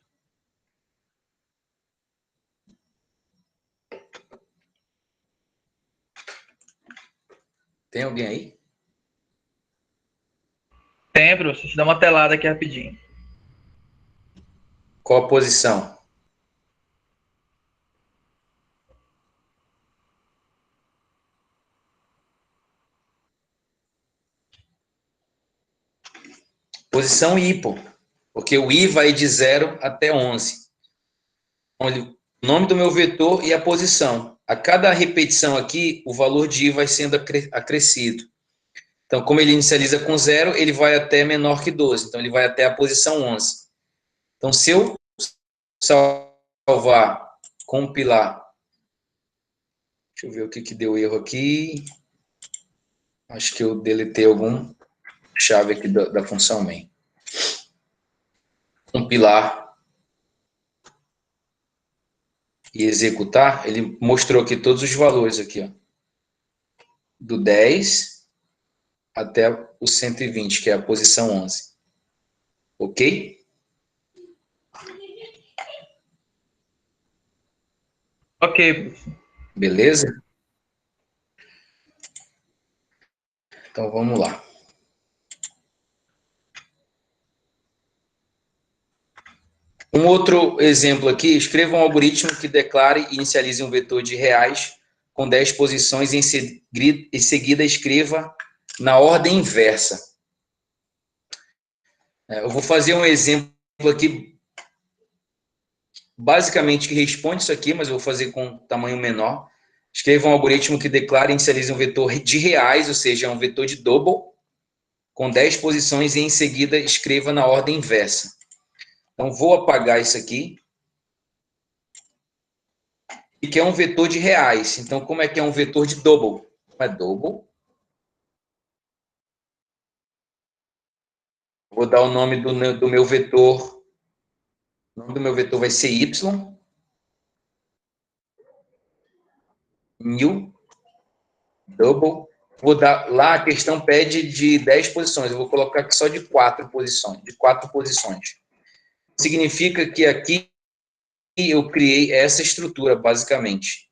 Tem alguém aí? Tem, Bruce. Deixa eu dar uma telada aqui rapidinho. Qual a posição? Posição i, pô. Porque o i vai de 0 até 11. Então, o nome do meu vetor e a posição. A cada repetição aqui, o valor de i vai sendo acrescido. Então, como ele inicializa com 0, ele vai até menor que 12. Então, ele vai até a posição 11. Então, se eu salvar, compilar, deixa eu ver o que deu erro aqui. Acho que eu deletei algum chave aqui da função main. Compilar e executar, ele mostrou aqui todos os valores aqui, ó, do 10 até o 120, que é a posição 11. Ok? Ok, Bruce. Beleza? Então, vamos lá. Um outro exemplo aqui, escreva um algoritmo que declare e inicialize um vetor de reais com 10 posições e em seguida escreva na ordem inversa. Eu vou fazer um exemplo aqui, basicamente, que responde isso aqui, mas eu vou fazer com tamanho menor. Escreva um algoritmo que declare e inicialize um vetor de reais, ou seja, um vetor de double, com 10 posições e em seguida escreva na ordem inversa. Então, vou apagar isso aqui. E que é um vetor de reais. Então, como é que é um vetor de double? É double. Vou dar o nome do meu vetor. O nome do meu vetor vai ser y. New. Double. Vou dar, lá a questão pede de 10 posições. Eu vou colocar aqui só de 4 posições. Significa que aqui eu criei essa estrutura, basicamente,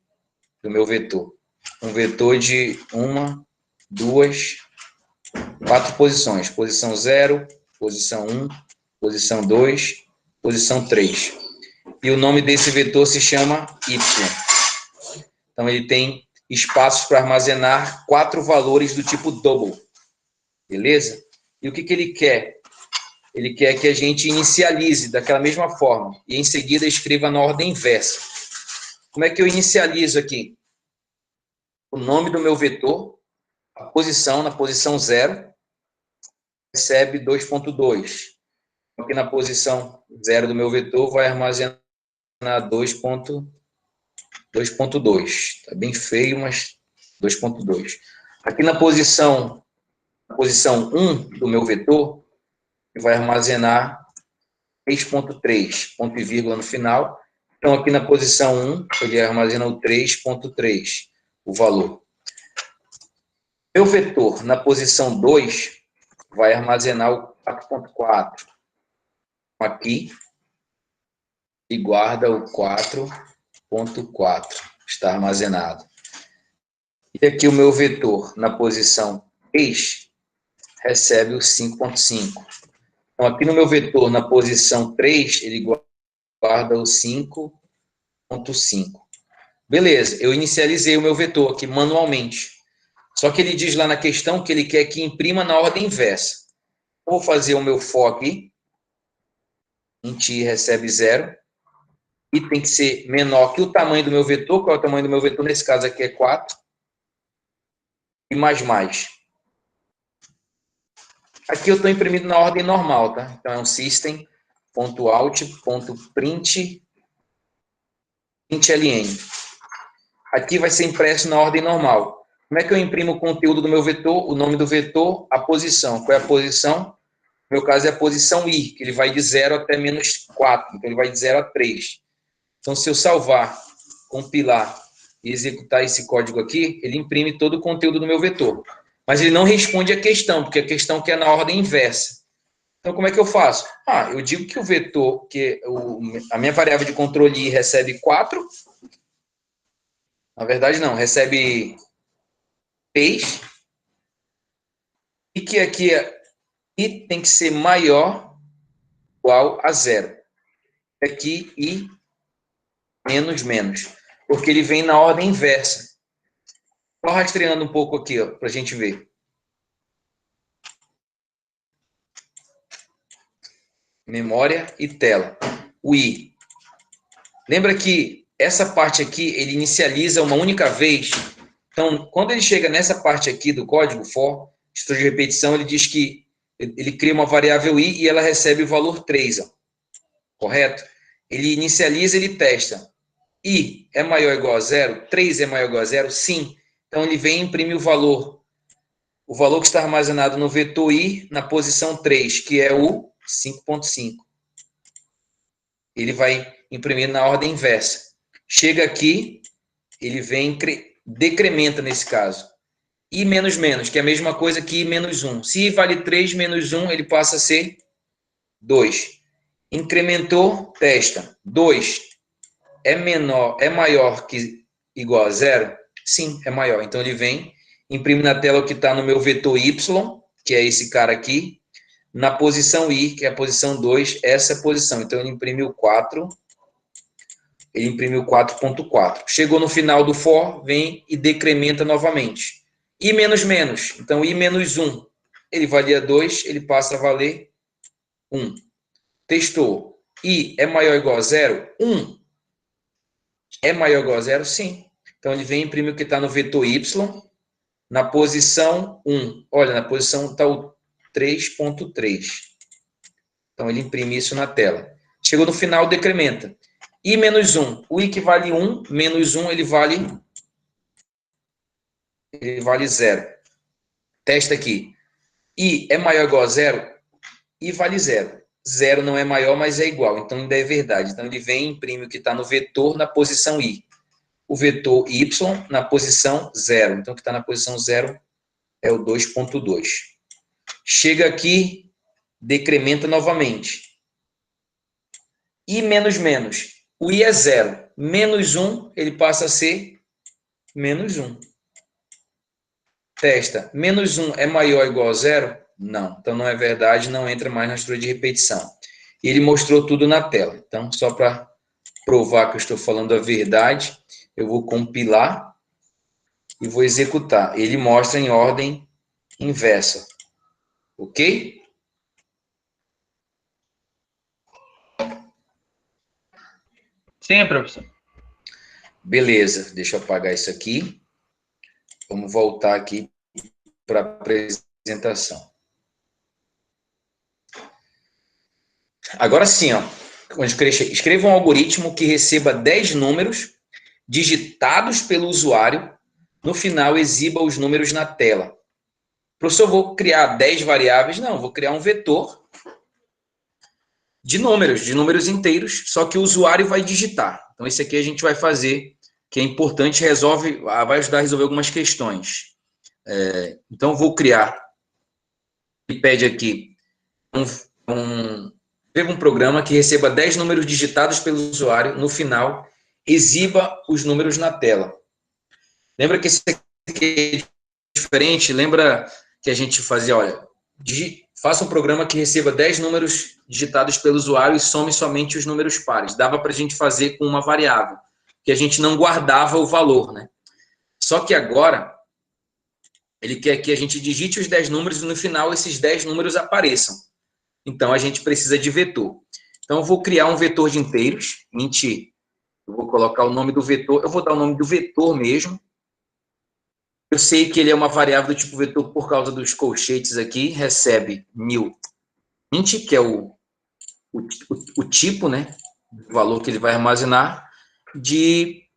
do meu vetor. Um vetor de 1, 2, 4 posições. Posição 0, posição 1, posição 2, posição 3. E o nome desse vetor se chama y. Então, ele tem espaços para armazenar 4 valores do tipo double. Beleza? E o que ele quer? Ele quer que a gente inicialize daquela mesma forma e, em seguida, escreva na ordem inversa. Como é que eu inicializo aqui? O nome do meu vetor, a posição, na posição 0, recebe 2.2. Aqui na posição 0 do meu vetor, vai armazenar 2.2. Está bem feio, mas 2.2. Aqui na posição 1 do meu vetor, vai armazenar 3.3, ponto e vírgula no final. Então, aqui na posição 1, ele armazena o 3.3, o valor. Meu vetor, na posição 2, vai armazenar o 4.4. Aqui, e guarda o 4.4. Está armazenado. E aqui o meu vetor na posição 3 recebe o 5.5. Então, aqui no meu vetor na posição 3, ele guarda o 5.5. Beleza, eu inicializei o meu vetor aqui manualmente. Só que ele diz lá na questão que ele quer que imprima na ordem inversa. Vou fazer o meu for aqui. Int i recebe 0. E tem que ser menor que o tamanho do meu vetor. Qual é o tamanho do meu vetor? Nesse caso aqui é 4. E mais. Aqui eu estou imprimindo na ordem normal, tá? Então é um system.out.print ln. Aqui vai ser impresso na ordem normal. Como é que eu imprimo o conteúdo do meu vetor? O nome do vetor, a posição. Qual é a posição? No meu caso é a posição i, que ele vai de 0 até menos 4. Então ele vai de 0 a 3. Então se eu salvar, compilar e executar esse código aqui, ele imprime todo o conteúdo do meu vetor. Mas ele não responde a questão, porque a questão quer na ordem inversa. Então, como é que eu faço? Eu digo que o vetor, a minha variável de controle i recebe 4. Na verdade, não, recebe 3. E que aqui i tem que ser maior ou igual a 0. Aqui, i menos. Porque ele vem na ordem inversa. Só rastreando um pouco aqui, para a gente ver. Memória e tela. O i. Lembra que essa parte aqui, ele inicializa uma única vez. Então, quando ele chega nessa parte aqui do código for, estrutura de repetição, ele diz que ele cria uma variável i e ela recebe o valor 3. Ó. Correto? Ele inicializa, ele testa. I é maior ou igual a 0? 3 é maior ou igual a 0? Sim. Então, ele vem e imprime o valor. O valor que está armazenado no vetor i na posição 3, que é o 5.5. Ele vai imprimir na ordem inversa. Chega aqui, ele vem, decrementa nesse caso. I menos, que é a mesma coisa que I menos 1. Se I vale 3 menos 1, ele passa a ser 2. Incrementou, testa. 2 é maior que igual a 0? Sim, é maior. Então, ele vem, imprime na tela o que está no meu vetor y, que é esse cara aqui, na posição i, que é a posição 2, essa posição. Então, ele imprime o 4. Ele imprimiu 4.4. Chegou no final do for, vem e decrementa novamente. I menos. Então, I menos 1. Ele valia 2, ele passa a valer 1. Testou. I é maior ou igual a 0? 1. É maior ou igual a 0? Sim. Então, ele vem e imprime o que está no vetor y, na posição 1. Olha, na posição está o 3.3. Então, ele imprime isso na tela. Chegou no final, decrementa. I menos 1. O i que vale 1, menos 1, ele vale 0. Testa aqui. I é maior ou igual a 0? I vale 0. 0 não é maior, mas é igual. Então, ainda é verdade. Então, ele vem e imprime o que está no vetor na posição i. O vetor y na posição 0. Então, o que está na posição 0 é o 2.2. Chega aqui, decrementa novamente. I menos. O i é 0. Menos 1, ele passa a ser menos 1. Testa. Menos 1 é maior ou igual a 0? Não. Então, não é verdade, não entra mais na estrutura de repetição. E ele mostrou tudo na tela. Então, só para provar que eu estou falando a verdade, eu vou compilar e vou executar. Ele mostra em ordem inversa. Ok? Sim, professor. Beleza, deixa eu apagar isso aqui. Vamos voltar aqui para a apresentação. Agora sim, ó. Escreva um algoritmo que receba 10 números digitados pelo usuário. No final, exiba os números na tela. Professor, vou criar 10 variáveis? Não, vou criar um vetor de números inteiros, só que o usuário vai digitar. Então, esse aqui a gente vai fazer, que é importante, vai ajudar a resolver algumas questões. Então, vou criar, ele pede aqui, um programa que receba 10 números digitados pelo usuário, no final, exiba os números na tela. Lembra que esse que é diferente, lembra que a gente fazia, olha, faça um programa que receba 10 números digitados pelo usuário e some somente os números pares. Dava para a gente fazer com uma variável, que a gente não guardava o valor, né? Só que agora, ele quer que a gente digite os 10 números e no final esses 10 números apareçam. Então, a gente precisa de vetor. Então, eu vou criar um vetor de inteiros, int, eu vou colocar o nome do vetor, eu vou dar o nome do vetor mesmo. Eu sei que ele é uma variável do tipo vetor por causa dos colchetes aqui, recebe 1000 int, que é o tipo, né, o valor que ele vai armazenar, de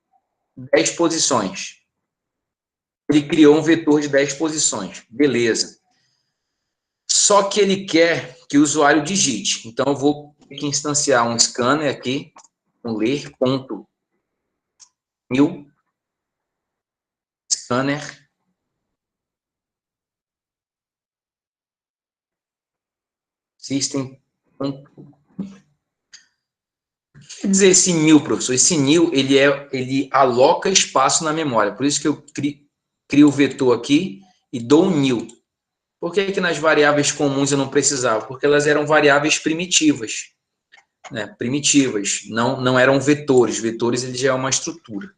10 posições. Ele criou um vetor de 10 posições, beleza. Só que ele quer que o usuário digite. Então, eu vou ter que instanciar um scanner aqui, um ler.1000 scanner system. Quer dizer esse 1000, professor? Esse 1000, ele aloca espaço na memória. Por isso que eu crio o vetor aqui e dou um 1000. Por que nas variáveis comuns eu não precisava? Porque elas eram variáveis primitivas. Né? Primitivas, não eram vetores. Vetores, ele já é uma estrutura.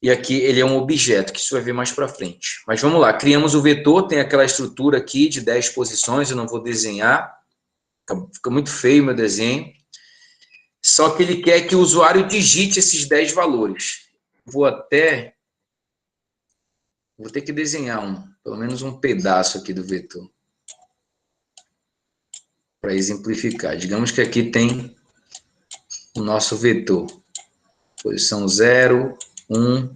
E aqui ele é um objeto, que isso vai ver mais para frente. Mas vamos lá, criamos o vetor, tem aquela estrutura aqui de 10 posições, eu não vou desenhar. Fica muito feio o meu desenho. Só que ele quer que o usuário digite esses 10 valores. Vou ter que desenhar pelo menos um pedaço aqui do vetor. Para exemplificar. Digamos que aqui tem o nosso vetor. Posição 0, 1,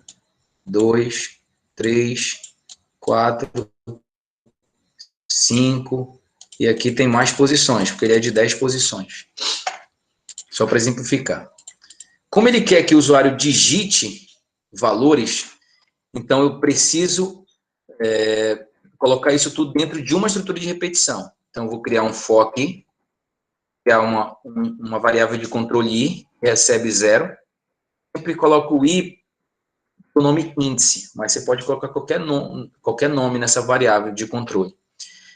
2, 3, 4, 5. E aqui tem mais posições, porque ele é de 10 posições. Só para exemplificar. Como ele quer que o usuário digite valores, então eu preciso colocar isso tudo dentro de uma estrutura de repetição. Então, eu vou criar um for aqui, criar uma variável de controle i, que recebe 0. Sempre coloco o i o nome índice, mas você pode colocar qualquer nome nessa variável de controle.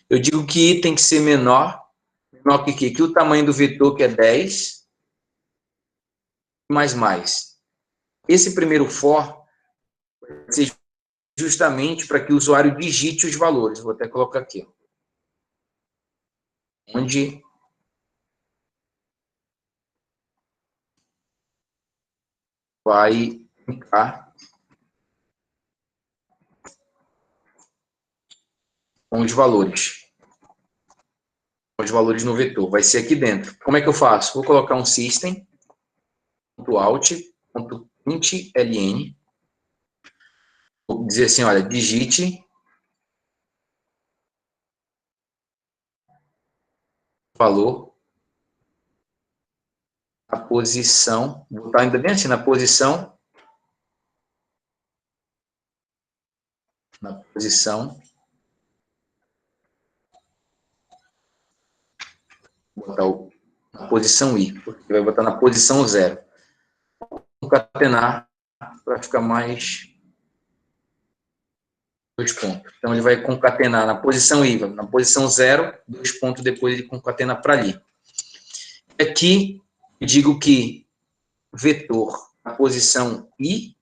Eu digo que i tem que ser menor que o tamanho do vetor, que é 10, mais. Esse primeiro for vai ser justamente para que o usuário digite os valores. Vou até colocar aqui. Onde vai ficar com os valores. Os valores no vetor. Vai ser aqui dentro. Como é que eu faço? Vou colocar um system.out.println. Vou dizer assim, olha, digite valor a posição, vou botar ainda bem assim, na posição vou botar na posição i, porque vai botar na posição 0. Concatenar para ficar mais 2 pontos. Então, ele vai concatenar na posição i, na posição 0, 2 pontos depois ele concatena para ali. Aqui, eu digo que vetor na posição i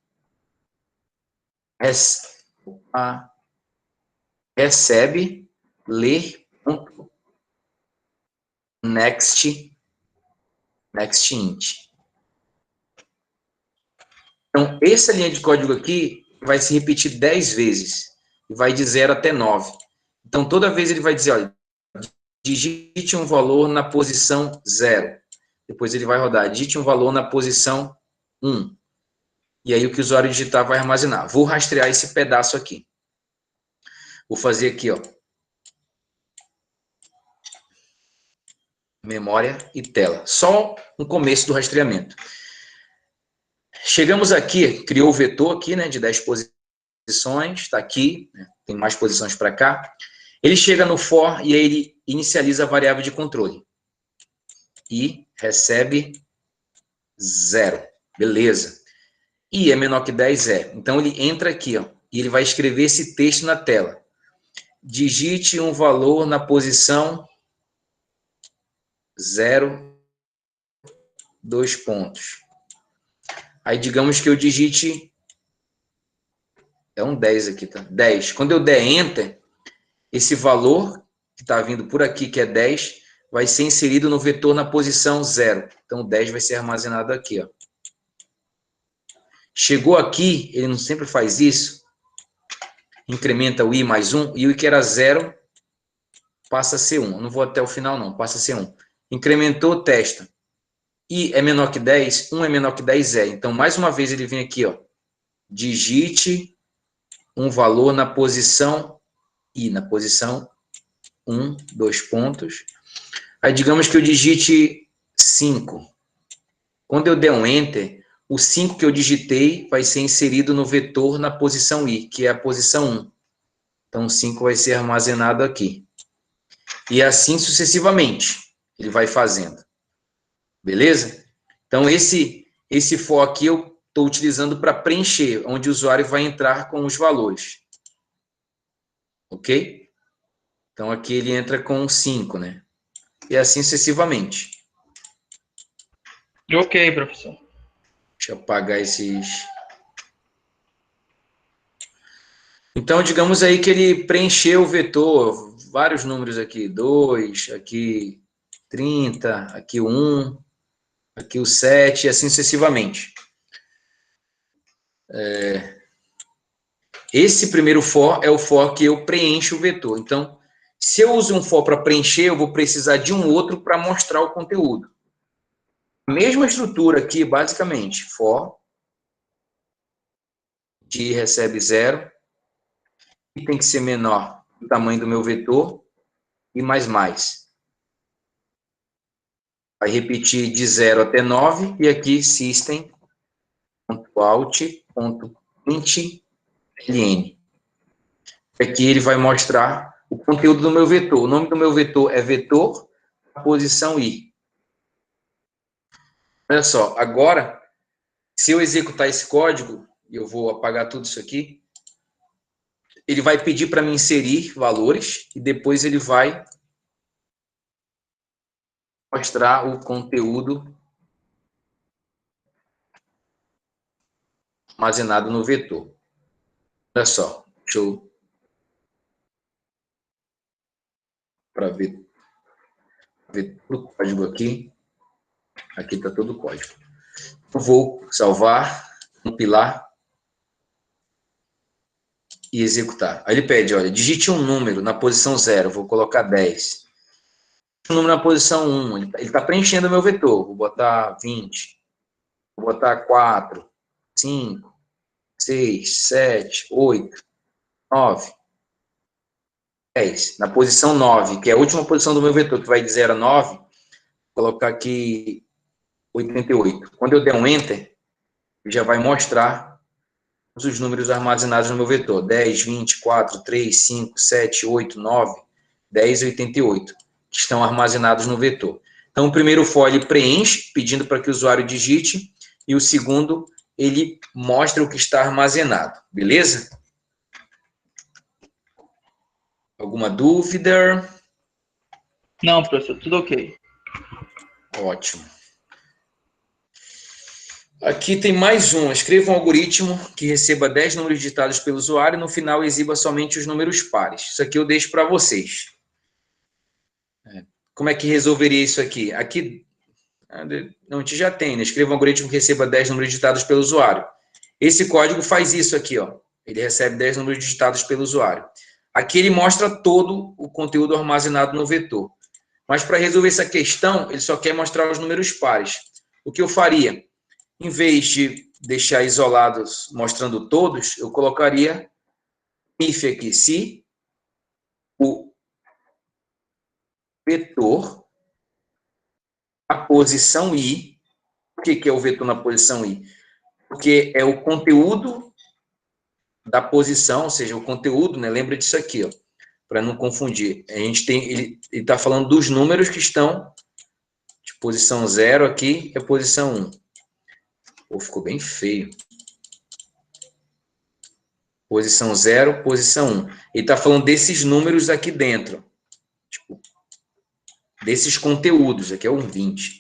recebe ler.next int. Então, essa linha de código aqui vai se repetir 10 vezes. E vai de 0 até 9. Então, toda vez ele vai dizer, olha, digite um valor na posição 0. Depois ele vai rodar, digite um valor na posição 1. E aí o que o usuário digitar vai armazenar. Vou rastrear esse pedaço aqui. Vou fazer aqui, ó. Memória e tela. Só no começo do rastreamento. Chegamos aqui, criou o vetor aqui, né, de 10 posições, está aqui, né, tem mais posições para cá. Ele chega no for e aí ele inicializa a variável de controle. E recebe 0. Beleza. I é menor que 10, é. Então, ele entra aqui, ó, e ele vai escrever esse texto na tela. Digite um valor na posição 0, 2 pontos. Aí, digamos que eu digite... É um 10 aqui, tá? 10. Quando eu der Enter, esse valor que está vindo por aqui, que é 10, vai ser inserido no vetor na posição 0. Então, o 10 vai ser armazenado aqui, ó. Chegou aqui, ele não sempre faz isso, incrementa o i mais 1, e o i que era 0 passa a ser 1. Eu não vou até o final, não, passa a ser 1. Incrementou, testa. I é menor que 10, 1 é menor que 10 é. Então, mais uma vez, ele vem aqui, ó. Digite um valor na posição I, na posição 1, 2 pontos. Aí, digamos que eu digite 5. Quando eu der um Enter, o 5 que eu digitei vai ser inserido no vetor na posição I, que é a posição 1. Então, o 5 vai ser armazenado aqui. E assim sucessivamente, ele vai fazendo. Beleza? Então, esse for aqui eu estou utilizando para preencher, onde o usuário vai entrar com os valores. Ok? Então, aqui ele entra com 5, né? E assim sucessivamente. Ok, professor. Deixa eu apagar esses... Então, digamos aí que ele preencheu o vetor, vários números aqui, 2, aqui 30, aqui o 1, aqui o 7, e assim sucessivamente. Esse primeiro for é o for que eu preencho o vetor. Então, se eu uso um for para preencher, eu vou precisar de um outro para mostrar o conteúdo. A mesma estrutura aqui, basicamente, for, que recebe 0, e tem que ser menor do tamanho do meu vetor, e mais. Vai repetir de 0 até 9, e aqui system.out.println. Aqui ele vai mostrar o conteúdo do meu vetor. O nome do meu vetor é vetor, a posição I. Olha só, agora, se eu executar esse código, e eu vou apagar tudo isso aqui, ele vai pedir para me inserir valores, e depois ele vai mostrar o conteúdo armazenado no vetor. Olha só, deixa eu... para ver todo o código aqui. Aqui está todo o código. Eu vou salvar, compilar e executar. Aí ele pede, olha, digite um número na posição 0, vou colocar 10. Um número na posição 1, ele está preenchendo o meu vetor. Vou botar 20, vou botar 4, 5, 6, 7, 8, 9, 10. Na posição 9, que é a última posição do meu vetor, que vai de 0 a 9, vou colocar aqui 88. Quando eu der um Enter, ele já vai mostrar os números armazenados no meu vetor. 10, 20, 4, 3, 5, 7, 8, 9, 10 e 88, que estão armazenados no vetor. Então, o primeiro for ele preenche, pedindo para que o usuário digite, e o segundo, ele mostra o que está armazenado. Beleza? Alguma dúvida? Não, professor, tudo ok. Ótimo. Aqui tem mais um. Escreva um algoritmo que receba 10 números digitados pelo usuário e no final exiba somente os números pares. Isso aqui eu deixo para vocês. Como é que resolveria isso aqui? Aqui, não, a gente já tem, né? Escreva um algoritmo que receba 10 números digitados pelo usuário. Esse código faz isso aqui, ó. Ele recebe 10 números digitados pelo usuário. Aqui ele mostra todo o conteúdo armazenado no vetor. Mas para resolver essa questão, ele só quer mostrar os números pares. O que eu faria? Em vez de deixar isolados mostrando todos, eu colocaria if aqui, se o vetor, a posição i. Por que é o vetor na posição i? Porque é o conteúdo da posição, ou seja, o conteúdo, né? Lembra disso aqui, ó, para não confundir. A gente tem, ele está falando dos números que estão de posição 0 aqui e a posição 1. Pô, ficou bem feio. Posição 0, posição 1. Ele está falando desses números aqui dentro. Tipo, desses conteúdos. Aqui é um 20.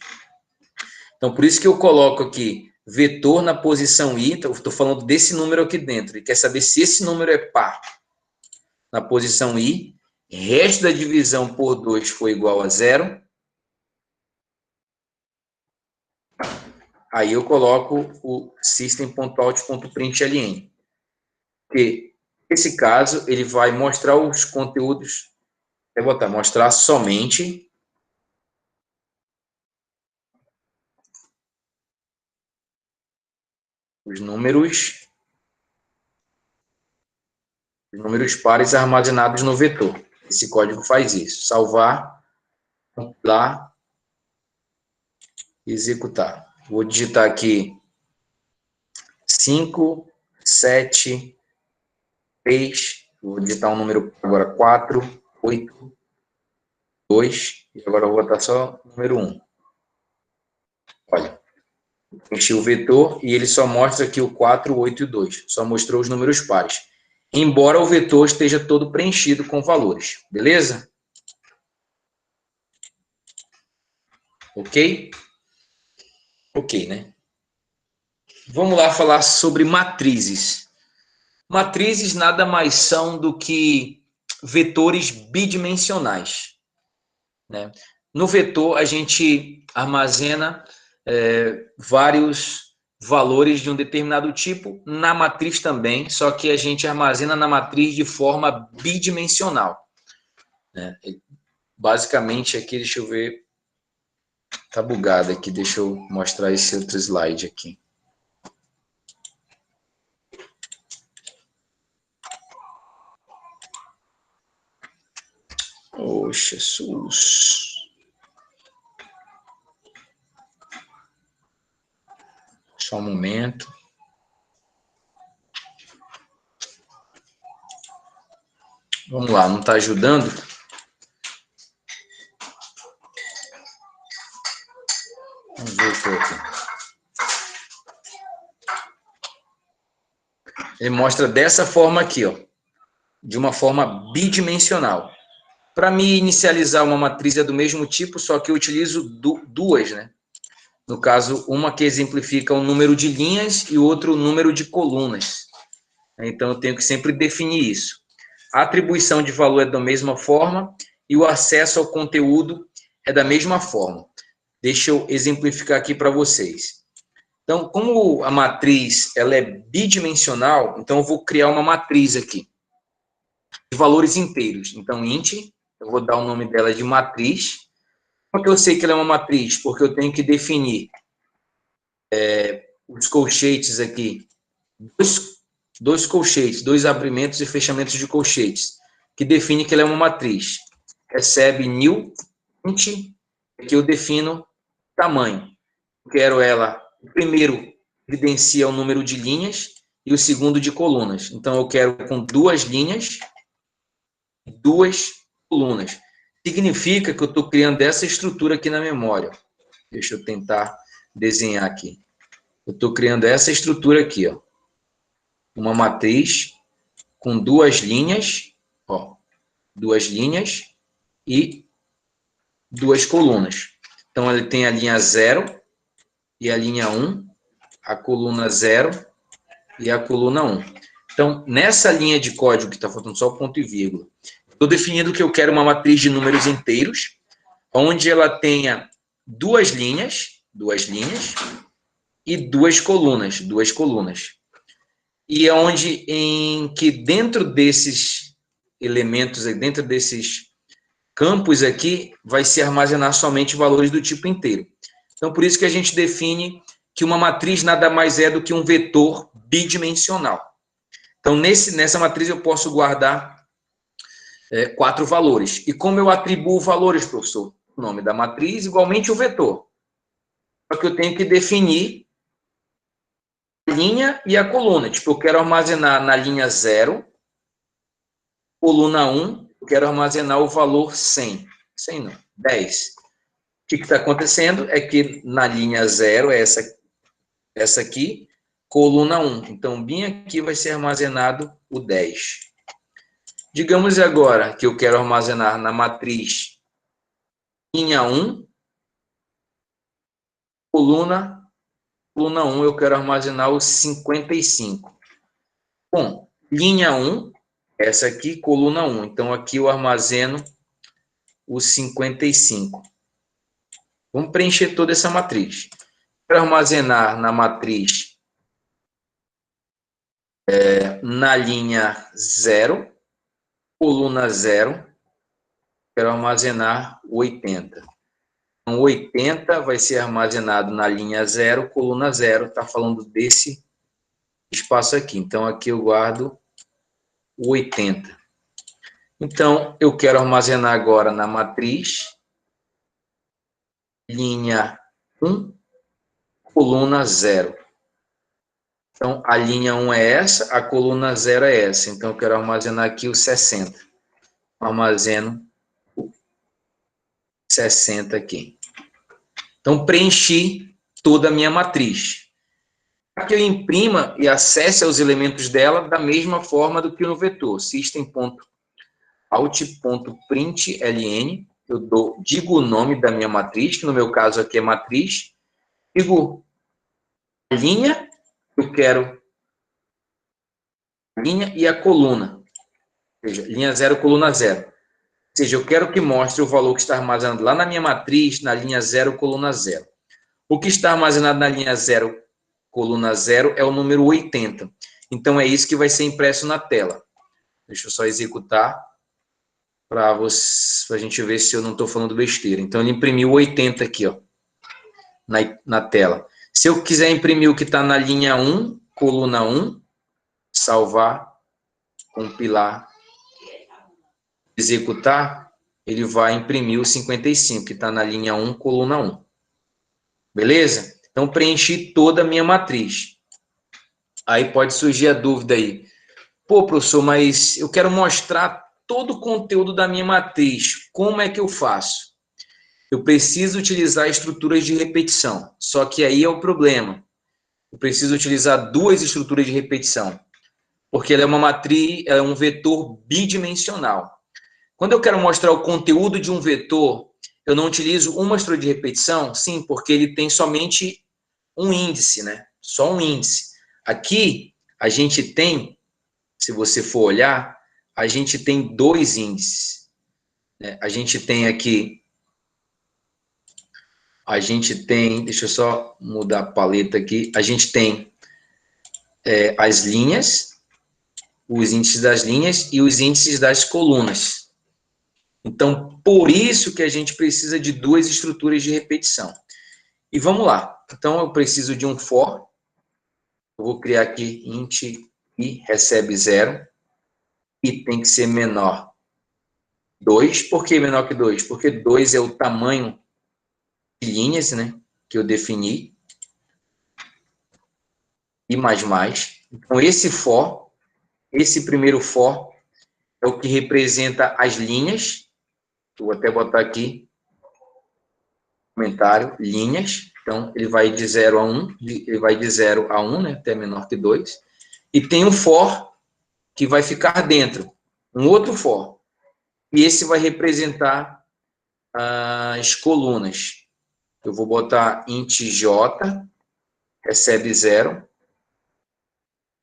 Então, por isso que eu coloco aqui vetor na posição I. Então, estou falando desse número aqui dentro. E quer saber se esse número é par na posição I. Resto da divisão por 2 foi igual a 0. Aí eu coloco o system.out.println. Porque nesse caso, ele vai mostrar os conteúdos. Eu vou botar mostrar somente os números pares armazenados no vetor. Esse código faz isso. Salvar, compilar, executar. Vou digitar aqui 5, 7, 3. Vou digitar um número agora 4, 8, 2. E agora eu vou botar só o número 1. Olha. Enchi o vetor e ele só mostra aqui o 4, 8 e 2. Só mostrou os números pares. Embora o vetor esteja todo preenchido com valores. Beleza? Ok? Ok, né? Vamos lá falar sobre matrizes. Matrizes nada mais são do que vetores bidimensionais, né? No vetor, a gente armazena vários valores de um determinado tipo, na matriz também, só que a gente armazena na matriz de forma bidimensional, né? Basicamente, aqui, deixa eu ver, tá bugado aqui, deixa eu mostrar esse outro slide aqui. Oh, Jesus. Só um momento. Vamos lá, não está ajudando? Vamos ver o que é aqui. Ele mostra dessa forma aqui, ó, de uma forma bidimensional. Para me inicializar uma matriz é do mesmo tipo, só que eu utilizo duas, né? No caso, uma que exemplifica o número de linhas e outro o número de colunas. Então, eu tenho que sempre definir isso. A atribuição de valor é da mesma forma e o acesso ao conteúdo é da mesma forma. Deixa eu exemplificar aqui para vocês. Então, como a matriz ela é bidimensional, então eu vou criar uma matriz aqui de valores inteiros. Então, int, eu vou dar o nome dela de matriz. Como que eu sei que ela é uma matriz? Porque eu tenho que definir os colchetes aqui, dois colchetes, dois abrimentos e fechamentos de colchetes, que define que ela é uma matriz. Recebe new int, que eu defino tamanho. Quero ela, o primeiro evidencia o número de linhas e o segundo de colunas. Então, eu quero com 2 linhas e 2 colunas. Significa que eu estou criando essa estrutura aqui na memória. Deixa eu tentar desenhar aqui. Eu estou criando essa estrutura aqui, ó. Uma matriz com 2 linhas, ó, 2 linhas e 2 colunas. Então, ele tem a linha 0 e a linha 1, a coluna 0 e a coluna 1. Então, nessa linha de código que está faltando só o ponto e vírgula, estou definindo que eu quero uma matriz de números inteiros, onde ela tenha 2 linhas e 2 colunas. E onde em que dentro desses elementos, dentro desses campos aqui, vai se armazenar somente valores do tipo inteiro. Então, por isso que a gente define que uma matriz nada mais é do que um vetor bidimensional. Então, nessa matriz eu posso guardar 4 valores. E como eu atribuo valores, professor? O nome da matriz, igualmente o vetor. Só que eu tenho que definir a linha e a coluna. Tipo, eu quero armazenar na linha 0, coluna 1, eu quero armazenar o valor 100. 100 não, 10. O que está acontecendo é que na linha 0, essa aqui, coluna 1. Então, bem aqui vai ser armazenado o 10. Digamos agora que eu quero armazenar na matriz linha 1, coluna 1, eu quero armazenar o 55. Bom, linha 1, essa aqui, coluna 1. Então, aqui eu armazeno o 55. Vamos preencher toda essa matriz. Para armazenar na matriz na linha 0, coluna 0, quero armazenar o 80. Então, 80 vai ser armazenado na linha 0, coluna 0, está falando desse espaço aqui. Então, aqui eu guardo o 80. Então, eu quero armazenar agora na matriz linha 1, coluna 0. Então, a linha 1 é essa, a coluna 0 é essa. Então, eu quero armazenar aqui o 60. Armazeno o 60 aqui. Então, preenchi toda a minha matriz. Para que eu imprima e acesse aos elementos dela da mesma forma do que no vetor. System.out.println. Eu digo o nome da minha matriz, que no meu caso aqui é matriz. Digo a linha, eu quero a linha e a coluna. Ou seja, linha 0, coluna 0. Ou seja, eu quero que mostre o valor que está armazenado lá na minha matriz, na linha 0, coluna 0. O que está armazenado na linha 0, coluna 0, é o número 80. Então, é isso que vai ser impresso na tela. Deixa eu só executar para a gente ver se eu não estou falando besteira. Então, ele imprimiu 80 aqui, ó, na tela. Se eu quiser imprimir o que está na linha 1, coluna 1, salvar, compilar, executar, ele vai imprimir o 55, que está na linha 1, coluna 1. Beleza? Então, preenchi toda a minha matriz. Aí pode surgir a dúvida aí. Pô, professor, mas eu quero mostrar todo o conteúdo da minha matriz. Como é que eu faço? Eu preciso utilizar estruturas de repetição. Só que aí é o problema. Eu preciso utilizar duas estruturas de repetição. Porque ela é uma matriz, ela é um vetor bidimensional. Quando eu quero mostrar o conteúdo de um vetor, eu não utilizo uma estrutura de repetição? Sim, porque ele tem somente um índice, né? Só um índice. Aqui, a gente tem, se você for olhar, a gente tem dois índices. Né? A gente tem aqui, deixa eu só mudar a paleta aqui, a gente tem as linhas, os índices das linhas e os índices das colunas. Então, por isso que a gente precisa de duas estruturas de repetição. E vamos lá. Então, eu preciso de um for. Eu vou criar aqui int i recebe 0. E tem que ser menor 2. Por que menor que 2? Porque 2 é o tamanho de linhas, né, que eu defini. E mais. Então, esse for, esse primeiro for, é o que representa as linhas. Vou até botar aqui, comentário, linhas. Então, ele vai de 0 a 1, ele vai de 0 a 1, né, até menor que 2. E tem um for que vai ficar dentro, um outro for. E esse vai representar as colunas. Eu vou botar int j, recebe 0.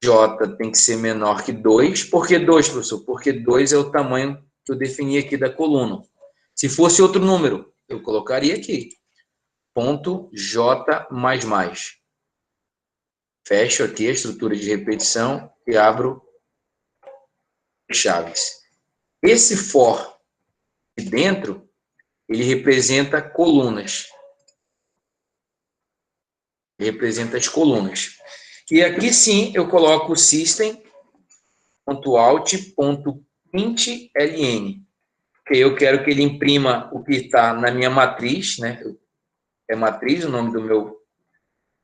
J tem que ser menor que 2. Por que 2, professor? Porque 2 é o tamanho que eu defini aqui da coluna. Se fosse outro número, eu colocaria aqui. Ponto J mais. Fecho aqui a estrutura de repetição e abro chaves. Esse for de dentro, ele representa colunas. Ele representa as colunas. E aqui sim eu coloco o system.out.println. Que eu quero que ele imprima o que está na minha matriz, né? É matriz, o nome do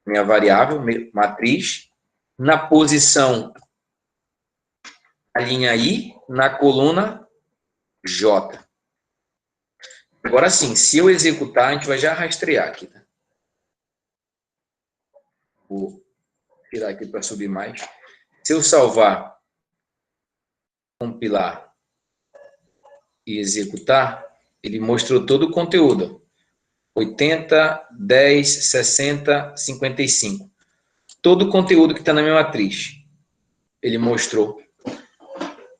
minha variável, matriz, na posição a linha I, na coluna J. Agora sim, se eu executar, a gente vai já rastrear aqui. Tá? Vou tirar aqui para subir mais. Se eu salvar, compilar e executar, ele mostrou todo o conteúdo. 80, 10, 60, 55. Todo o conteúdo que está na minha matriz. Ele mostrou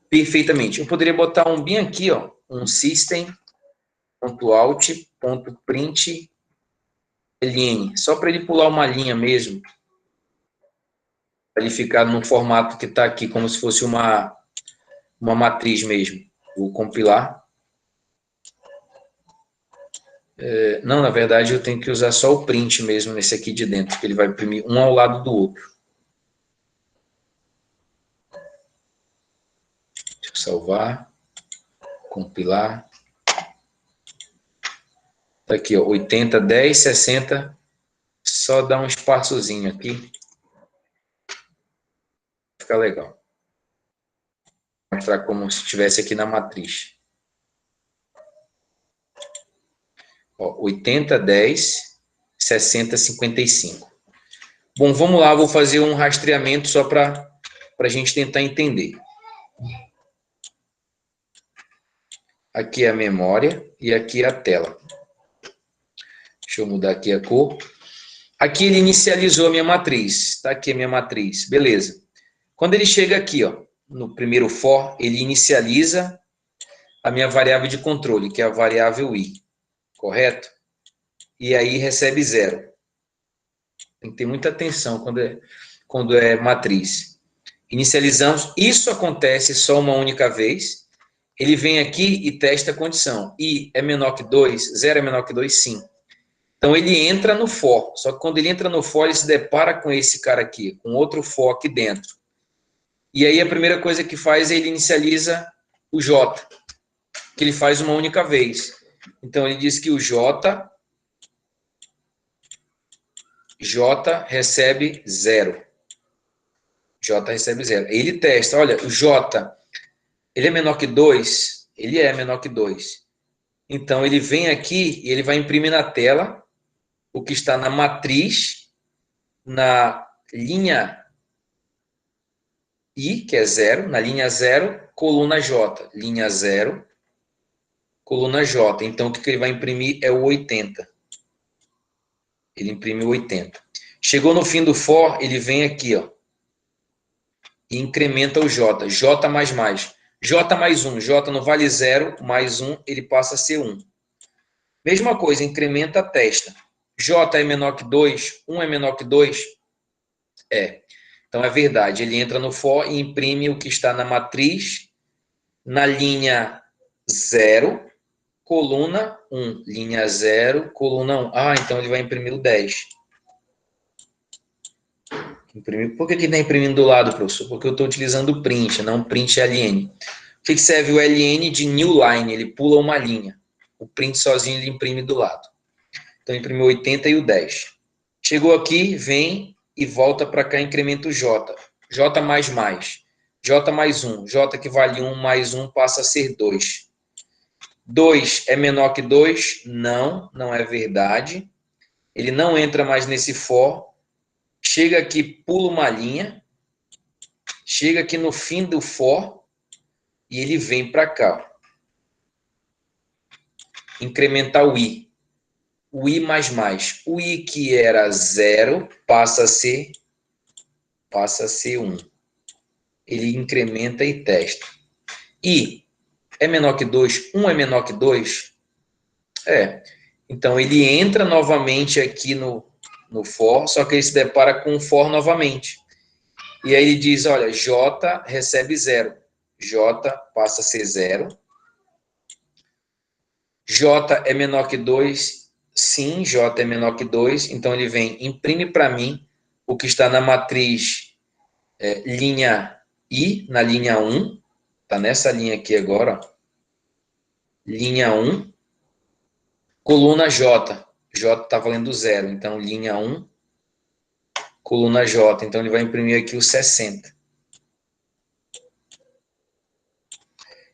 perfeitamente. Eu poderia botar um bem aqui, ó, um system.out.print ln, só para ele pular uma linha mesmo. Para ele ficar no formato que está aqui, como se fosse uma matriz mesmo. Vou compilar. Não, na verdade, eu tenho que usar só o print mesmo nesse aqui de dentro, que ele vai imprimir um ao lado do outro. Deixa eu salvar. Compilar. Tá aqui, ó, 80, 10, 60. Só dá um espaçozinho aqui. Fica legal. Vou mostrar como se estivesse aqui na matriz. Ó, 80, 10, 60, 55. Bom, vamos lá, vou fazer um rastreamento só para a gente tentar entender. Aqui é a memória e aqui é a tela. Deixa eu mudar aqui a cor. Aqui ele inicializou a minha matriz. Está aqui a minha matriz. Beleza. Quando ele chega aqui, ó, no primeiro for, ele inicializa a minha variável de controle, que é a variável i. Correto? E aí recebe 0. Tem que ter muita atenção quando é matriz. Inicializamos. Isso acontece só uma única vez. Ele vem aqui e testa a condição. I é menor que 2, 0 é menor que 2, sim. Então, ele entra no for. Só que quando ele entra no for, ele se depara com esse cara aqui, com outro for aqui dentro. E aí, a primeira coisa que faz é ele inicializa o J, que ele faz uma única vez. Então, ele diz que o J recebe 0. J recebe 0. Ele testa, olha, o J, ele é menor que 2? Ele é menor que 2. Então, ele vem aqui e ele vai imprimir na tela o que está na matriz, na linha I, que é 0, na linha 0, coluna J. Linha 0, coluna J. Então, o que ele vai imprimir é o 80. Ele imprime o 80. Chegou no fim do for, ele vem aqui, ó, e incrementa o J. J mais mais. J mais 1. J não vale 0, mais 1, ele passa a ser 1. Mesma coisa, incrementa a testa. J é menor que 2, 1 é menor que 2? É. Então, é verdade. Ele entra no for e imprime o que está na matriz, na linha 0, coluna 1. Linha 0, coluna 1. Ah, então ele vai imprimir o 10. Por que ele está imprimindo do lado, professor? Porque eu estou utilizando o print, não print ln. O que serve o ln de new line? Ele pula uma linha. O print sozinho ele imprime do lado. Então, imprimiu 80 e o 10. Chegou aqui, vem e volta para cá, incrementa o J. J mais mais. J mais 1. J que vale 1 mais 1 passa a ser 2. 2 é menor que 2? Não, não é verdade. Ele não entra mais nesse for. Chega aqui, pula uma linha. Chega aqui no fim do for e ele vem para cá. Incrementar o I. O I mais mais. O I que era 0 passa a ser 1. Ele incrementa e testa. I é menor que 2? 1 é menor que 2? É. Então, ele entra novamente aqui no for, só que ele se depara com o for novamente. E aí ele diz, olha, J recebe 0. J passa a ser 0. J é menor que 2? Sim, J é menor que 2. Então, ele vem, imprime para mim o que está na matriz linha I, na linha 1. Está nessa linha aqui agora. Ó. Linha 1. Coluna J. J está valendo 0. Então, linha 1. Coluna J. Então, ele vai imprimir aqui o 60.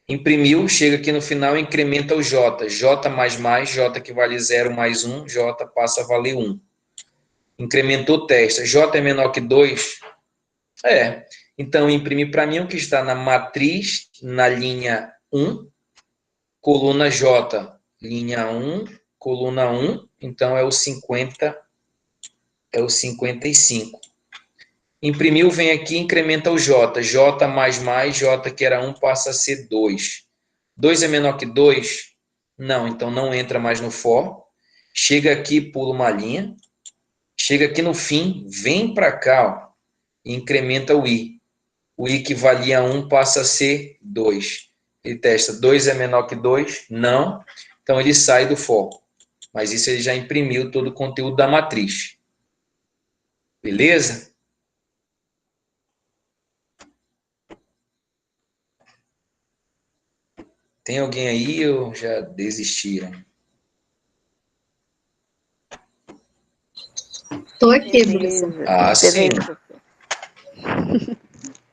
Imprimiu, chega aqui no final e incrementa o J. J mais mais, J que vale 0 mais 1, J passa a valer 1. Incrementou, testa. J é menor que 2? Então, imprimir para mim o que está na matriz, na linha 1, coluna J, linha 1, coluna 1, então é o 50, é o 55. Imprimiu, vem aqui, incrementa o J. J mais, J que era 1 passa a ser 2. 2 é menor que 2? Não, então não entra mais no for. Chega aqui, pula uma linha. Chega aqui no fim, vem para cá, ó, e incrementa o I. O I que valia 1 passa a ser 2. Ele testa, 2 é menor que 2? Não. Então ele sai do for. Mas isso ele já imprimiu todo o conteúdo da matriz. Beleza? Tem alguém aí ou já desistiram? Tô aqui, professor. Ah, sim.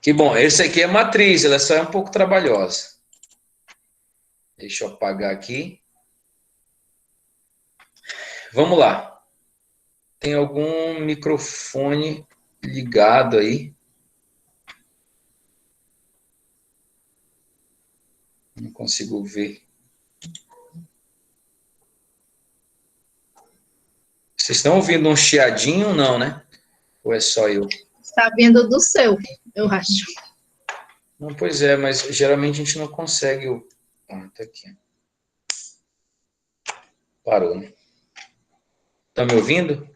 Que bom. Esse aqui é matriz, ela só é um pouco trabalhosa. Deixa eu apagar aqui. Vamos lá. Tem algum microfone ligado aí? Não consigo ver. Vocês estão ouvindo um chiadinho ou não, né? Ou é só eu? Está vindo do seu, eu acho. Não, pois é, mas geralmente a gente não consegue. Ah, tá aqui. Parou, né? Tá me ouvindo?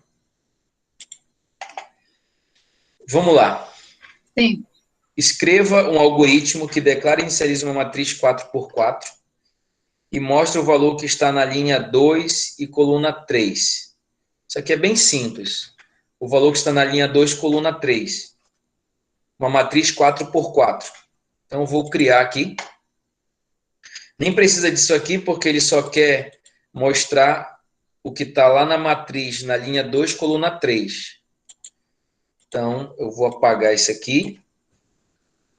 Vamos lá. Sim. Escreva um algoritmo que declara e inicializa uma matriz 4x4 e mostra o valor que está na linha 2 e coluna 3. Isso aqui é bem simples. O valor que está na linha 2, coluna 3. Uma matriz 4x4. Então, eu vou criar aqui. Nem precisa disso aqui, porque ele só quer mostrar o que está lá na matriz, na linha 2, coluna 3. Então, eu vou apagar isso aqui.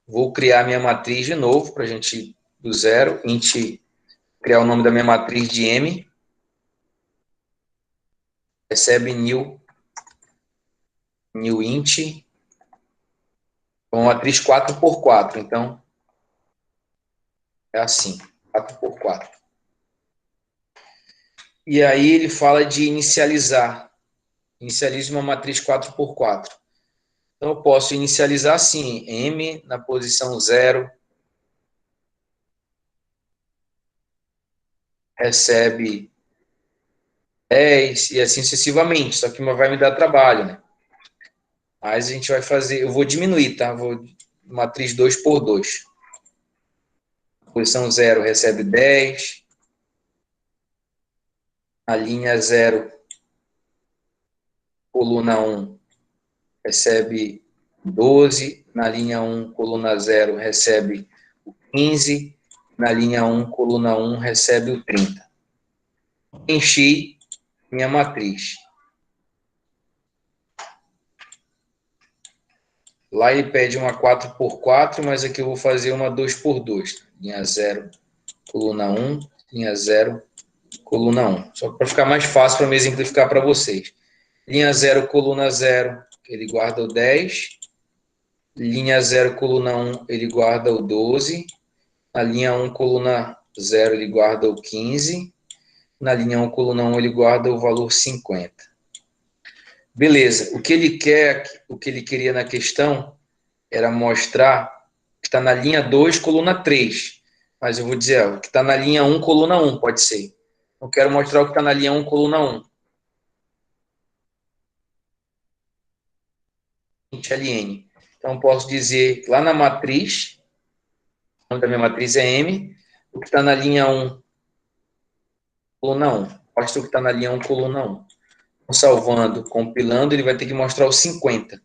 Vou criar minha matriz de novo, para a gente ir do zero. Int, criar o nome da minha matriz de M. Recebe new int. Uma matriz 4x4. Então, é assim, 4x4. E aí ele fala de inicializar. Inicialize uma matriz 4x4. Então, eu posso inicializar assim, M na posição 0, recebe 10 e assim sucessivamente. Só que vai me dar trabalho, né? Mas a gente vai fazer, eu vou diminuir, tá? Vou matriz 2x2. Posição 0 recebe 10. A linha 0, coluna 1, recebe 12. Na linha 1, coluna 0, recebe o 15. Na linha 1, coluna 1, recebe o 30. Enchi minha matriz. Lá ele pede uma 4x4, mas aqui eu vou fazer uma 2x2. Linha 0, coluna 1, linha 0, coluna 1. Só para ficar mais fácil para me exemplificar para vocês. Linha 0, coluna 0, ele guarda o 10. Linha 0, coluna 1, ele guarda o 12. Na linha 1, coluna 0, ele guarda o 15. Na linha 1, coluna 1, ele guarda o valor 50. Beleza. O que ele quer, o que ele queria na questão era mostrar que está na linha 2, coluna 3. Mas eu vou dizer, ó, que está na linha 1, coluna 1, pode ser. Eu quero mostrar o que está na linha 1, coluna 1. ln. Então, posso dizer lá na matriz, o nome da minha matriz é M, o que está na linha 1, coluna 1. Mostra o que está na linha 1, coluna 1. Então, salvando, compilando, ele vai ter que mostrar o 50.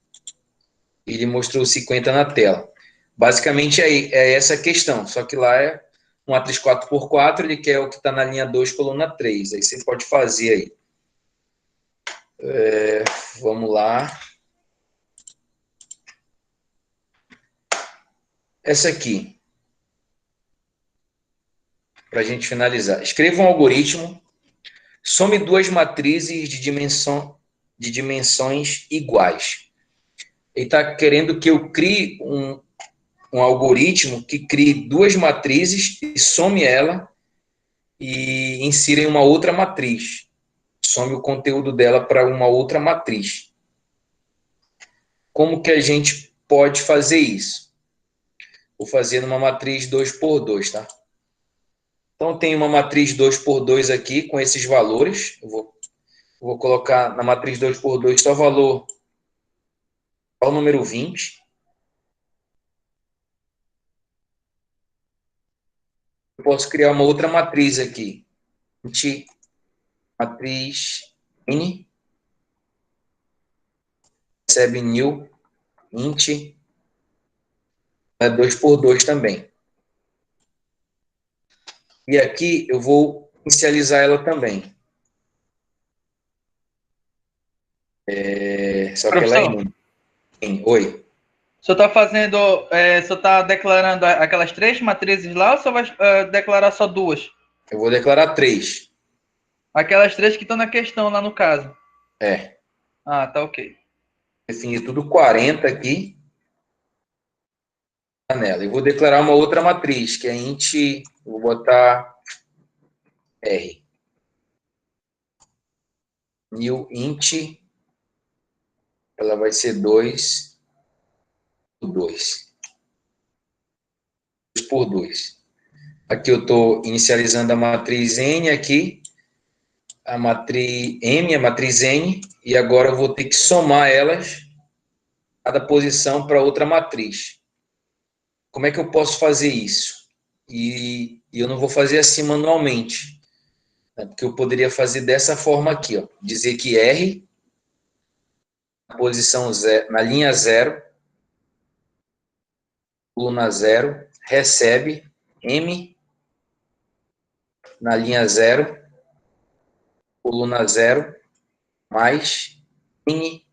Ele mostrou o 50 na tela. Basicamente é essa a questão, só que lá é uma matriz 4x4, ele quer o que está na linha 2, coluna 3. Aí você pode fazer aí. Vamos lá. Essa aqui. Para a gente finalizar. Escreva um algoritmo, some duas matrizes de dimensões iguais. Ele está querendo que eu crie um algoritmo que crie duas matrizes e some ela e insira em uma outra matriz. Some o conteúdo dela para uma outra matriz. Como que a gente pode fazer isso? Vou fazer numa matriz 2x2, tá? Então, tem uma matriz 2x2 aqui com esses valores. Eu vou colocar na matriz 2x2 só o número 20. Eu posso criar uma outra matriz aqui. Matriz N recebe new int é 2x2 também. E aqui eu vou inicializar ela também. Só que ela é em. Oi. O senhor está fazendo, o senhor está declarando aquelas 3 matrizes lá ou só vai declarar só 2? Eu vou declarar 3. Aquelas 3 que estão na questão lá no caso. É. Ah, tá ok. Definir tudo 40 aqui. Nela. E vou declarar uma outra matriz, que é int, vou botar R. New int, ela vai ser 2 por 2. Aqui eu estou inicializando a matriz N aqui, a matriz M, a matriz N, e agora eu vou ter que somar elas, cada posição para outra matriz. Como é que eu posso fazer isso? E eu não vou fazer assim manualmente, né? Porque eu poderia fazer dessa forma aqui, ó, dizer que R, na posição 0, na linha 0, coluna 0, recebe M, na linha 0, coluna 0, mais N,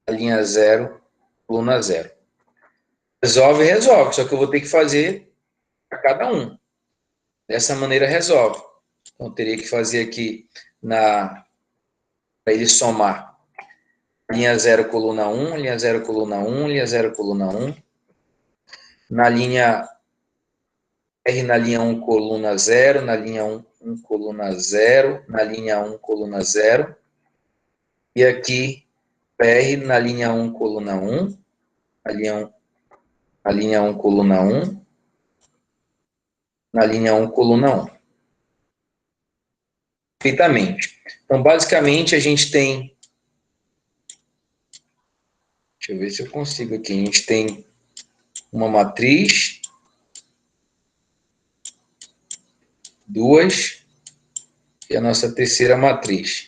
na linha 0, coluna 0. Resolve, só que eu vou ter que fazer para cada um. Dessa maneira resolve. Então, eu teria que fazer aqui para ele somar linha 0, coluna 1, linha 0, coluna 1, linha 0, coluna 1. Na linha R, na linha 1, coluna 0, na linha 1, coluna 0, na linha 1, coluna 0. E aqui, PR na linha 1, coluna 1, na linha 1, coluna 1, na linha 1, coluna 1. Perfeitamente. Então, basicamente, a gente tem... Deixa eu ver se eu consigo aqui. A gente tem uma matriz, 2, e a nossa terceira matriz.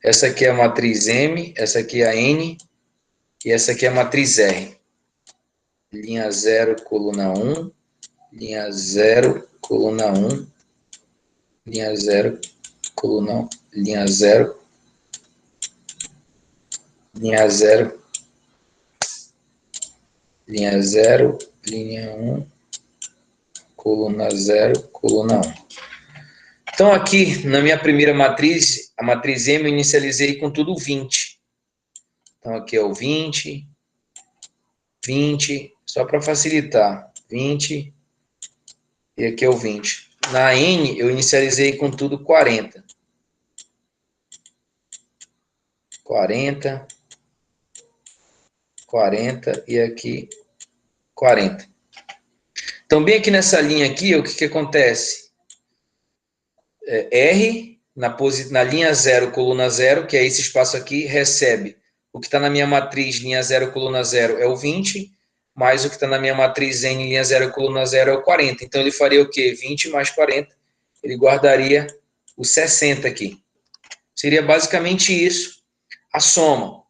Essa aqui é a matriz M, essa aqui é a N, e essa aqui é a matriz R. Linha 0, coluna 1, linha 0, coluna 1, linha 0, coluna 1, linha 0, linha 0, linha 0, linha 1, coluna 0, coluna 1. Então, aqui, na minha primeira matriz, a matriz M, eu inicializei com tudo 20. Então, aqui é o 20, 20, só para facilitar, 20, e aqui é o 20. Na N, eu inicializei com tudo 40. 40, 40 e aqui 40. Então, bem aqui nessa linha aqui, o que acontece? R, na linha 0, coluna 0, que é esse espaço aqui, recebe o que está na minha matriz, linha 0, coluna 0, é o 20, mais o que está na minha matriz N, linha 0, coluna 0, é o 40. Então, ele faria o quê? 20 mais 40, ele guardaria o 60 aqui. Seria basicamente isso, a soma.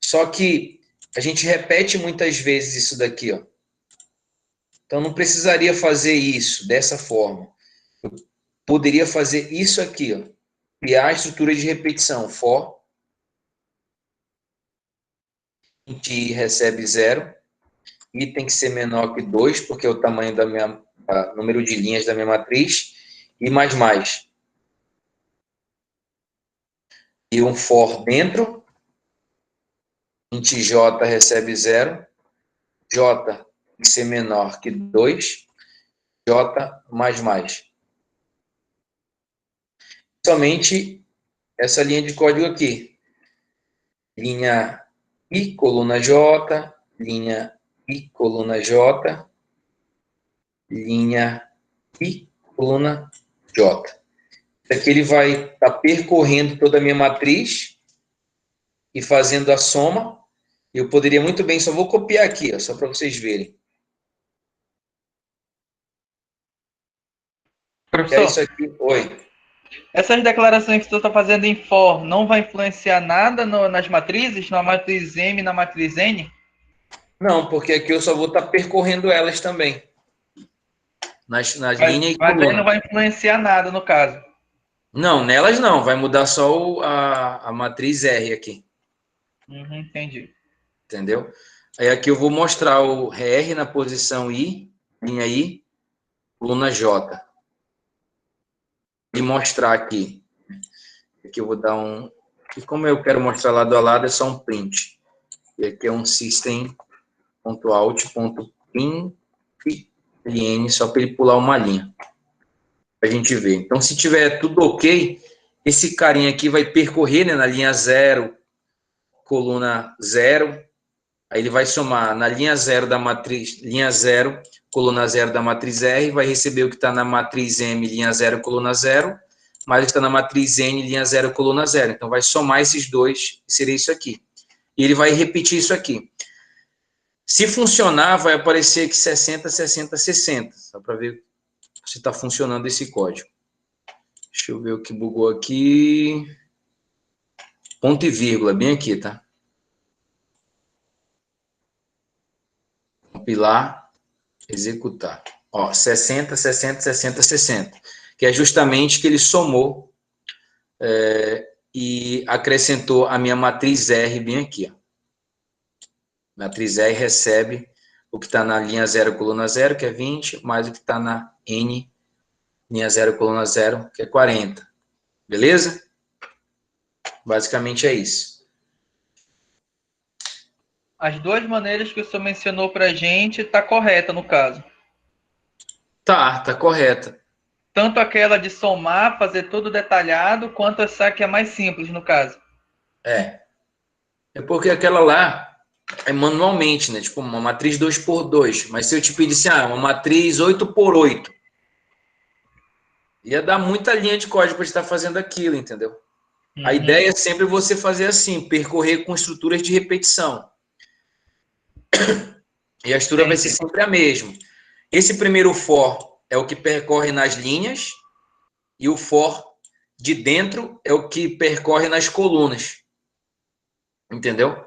Só que a gente repete muitas vezes isso daqui, ó. Então, não precisaria fazer isso dessa forma. Eu poderia fazer isso aqui, ó. Criar a estrutura de repetição. For, int recebe 0. I tem que ser menor que 2, porque é o tamanho da minha, número de linhas da minha matriz. E mais. e um for dentro, int j recebe 0, j tem que ser menor que 2, j mais. Somente essa linha de código aqui. Linha I, coluna J, linha I, coluna J, linha I, coluna J. Aqui ele vai estar percorrendo toda a minha matriz e fazendo a soma. Eu poderia muito bem, só vou copiar aqui, ó, só para vocês verem. É isso Professor, aqui. Oi. essas declarações que você está fazendo em for não vai influenciar nada nas matrizes, na matriz M e na matriz N? Não, porque aqui eu só vou estar percorrendo elas também. Nas linhas e Mas aí não colunas. vai influenciar nada no caso. Não, nelas não. Vai mudar só a matriz R aqui. Entendi. Entendeu? Aí aqui eu vou mostrar o R na posição I, linha I, coluna J. E mostrar aqui. Aqui eu vou dar um... E como eu quero mostrar lado a lado, é só um print. E aqui é um system.out.println, só para ele pular uma linha. Para a gente ver. Então, se tiver tudo ok, esse carinha aqui vai percorrer, né, na linha 0, coluna 0. Aí ele vai somar na linha 0 da matriz, linha 0, coluna 0 da matriz R, vai receber o que está na matriz M, linha 0, coluna 0, mais o que está na matriz N, linha 0, coluna 0. Então, vai somar esses dois, e seria isso aqui. E ele vai repetir isso aqui. Se funcionar, vai aparecer aqui 60, 60, 60. Só para ver se está funcionando esse código. Deixa eu ver o que bugou aqui. Ponto e vírgula, bem aqui, tá? Compilar, executar. Ó, 60, 60, 60, 60. Que é justamente que ele somou e acrescentou a minha matriz R bem aqui, ó. Matriz R recebe o que está na linha 0, coluna 0, que é 20, mais o que está na N, linha 0, coluna 0, que é 40. Beleza? Basicamente é isso. As duas maneiras que o senhor mencionou para a gente tá correta no caso. Tá correta. Tanto aquela de somar, fazer tudo detalhado, quanto essa que é mais simples no caso. É porque aquela lá é manualmente, né? Tipo, uma matriz 2x2. Mas se eu te pedisse, uma matriz 8x8, ia dar muita linha de código para estar fazendo aquilo, entendeu? A ideia é sempre você fazer assim, percorrer com estruturas de repetição. E a estrutura vai ser sempre a mesma. Esse primeiro for é o que percorre nas linhas e o for de dentro é o que percorre nas colunas. Entendeu?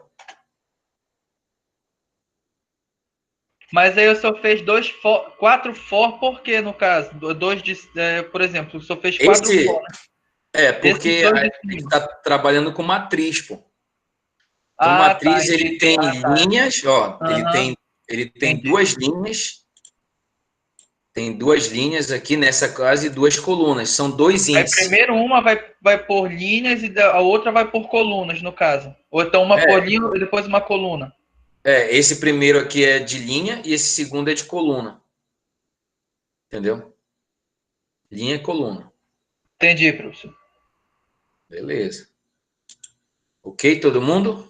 Mas aí o senhor fez 4 for, por quê, no caso? Por exemplo, o senhor fez 4 for. Porque a gente está trabalhando com matriz, pô. Então, matriz, tá, ele tem linhas, ó, ele tem duas linhas, tem duas linhas aqui nessa classe e duas colunas, são dois índices. Aí primeiro uma vai por linhas e a outra vai por colunas, no caso. Ou então uma por linha e depois uma coluna. Esse primeiro aqui é de linha e esse segundo é de coluna. Entendeu? Linha e coluna. Entendi, professor. Beleza. Ok, todo mundo?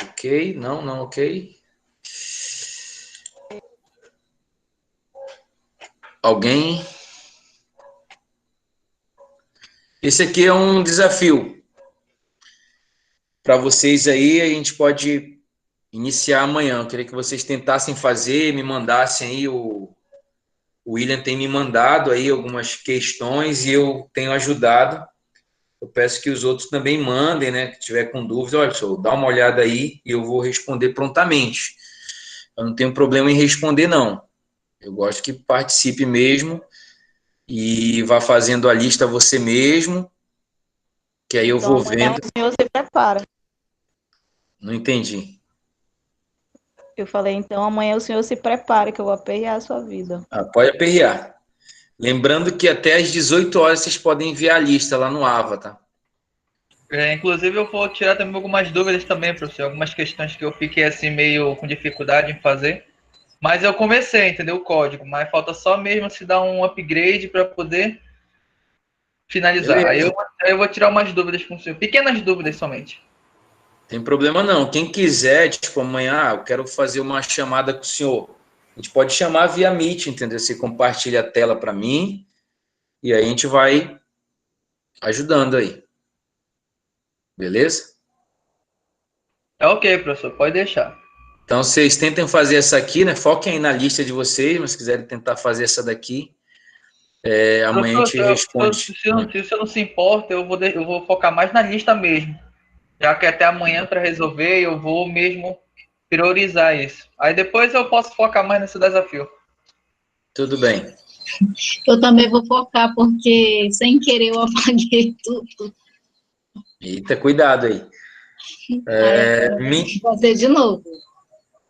Ok, não, ok. Alguém? Esse aqui é um desafio para vocês aí, a gente pode iniciar amanhã. Eu queria que vocês tentassem fazer, me mandassem aí, o William tem me mandado aí algumas questões e eu tenho ajudado. Eu peço que os outros também mandem, né? Que tiver com dúvida, olha só, dá uma olhada aí e eu vou responder prontamente. Eu não tenho problema em responder, não. Eu gosto que participe mesmo e vá fazendo a lista você mesmo, que aí eu vou vendo. Você prepara. Não entendi. Eu falei, então amanhã o senhor se prepare que eu vou aperrear a sua vida. Pode aperrear. Lembrando que até às 18 horas vocês podem enviar a lista lá no AVA, tá? Inclusive, eu vou tirar também algumas dúvidas também, professor. Algumas questões que eu fiquei assim meio com dificuldade em fazer. Mas eu comecei, entendeu? O código. Mas falta só mesmo se dar um upgrade para poder finalizar. Beleza. Aí eu vou tirar umas dúvidas com o senhor. Pequenas dúvidas somente. Tem problema não. Quem quiser, tipo, amanhã, eu quero fazer uma chamada com o senhor. A gente pode chamar via Meet, entendeu? Você compartilha a tela para mim e aí a gente vai ajudando aí. Beleza? Tá ok, professor. Pode deixar. Então, vocês tentem fazer essa aqui, né? Foquem aí na lista de vocês, mas se quiserem tentar fazer essa daqui, amanhã a gente responde. Se você não se importa, eu vou focar mais na lista mesmo. Já que até amanhã para resolver, eu vou mesmo priorizar isso. Aí depois eu posso focar mais nesse desafio. Tudo bem. Eu também vou focar, porque sem querer eu apaguei tudo. Eita, cuidado aí. Vou fazer de novo.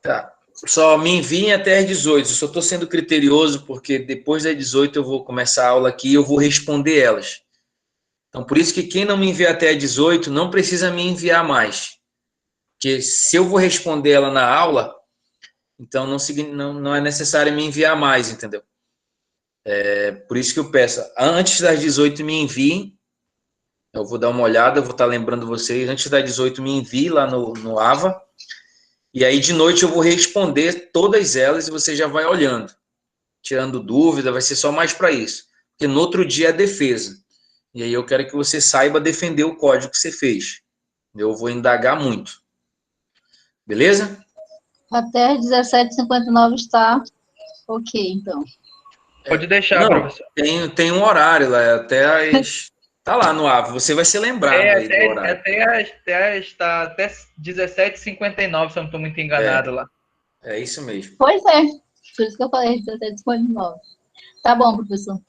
Tá. Só me enviem até às 18. Eu só estou sendo criterioso porque depois das 18 eu vou começar a aula aqui e eu vou responder elas. Então, por isso que quem não me enviar até às 18 não precisa me enviar mais. Porque se eu vou responder ela na aula, então não é necessário me enviar mais, entendeu? Por isso que eu peço, antes das 18 me enviem. Eu vou dar uma olhada, eu vou estar lembrando vocês. Antes das 18 me envie lá no AVA. E aí de noite eu vou responder todas elas e você já vai olhando. Tirando dúvida, vai ser só mais para isso. Porque no outro dia é defesa. E aí eu quero que você saiba defender o código que você fez. Eu vou indagar muito. Beleza? Até às 17h59 está ok, então. Pode deixar, Não, professor. tem um horário lá, até as... Tá lá no AVA, você vai ser lembrado aí do horário. Até 17h59, se eu não estou muito enganado lá. É isso mesmo. Pois é, por isso que eu falei 17h59. Tá bom, professor.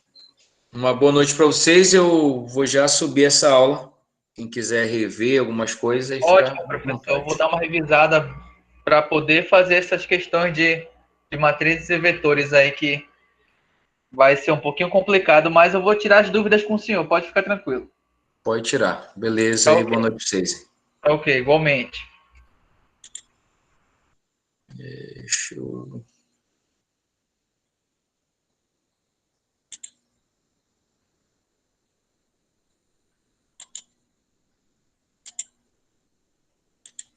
Uma boa noite para vocês. Eu vou já subir essa aula. Quem quiser rever algumas coisas, Ótimo, professor. Eu vou dar uma revisada para poder fazer essas questões de matrizes e vetores aí, que vai ser um pouquinho complicado, mas eu vou tirar as dúvidas com o senhor. Pode ficar tranquilo. Pode tirar. Beleza, Tá e ok. boa noite para vocês. Tá ok, igualmente. Deixa eu...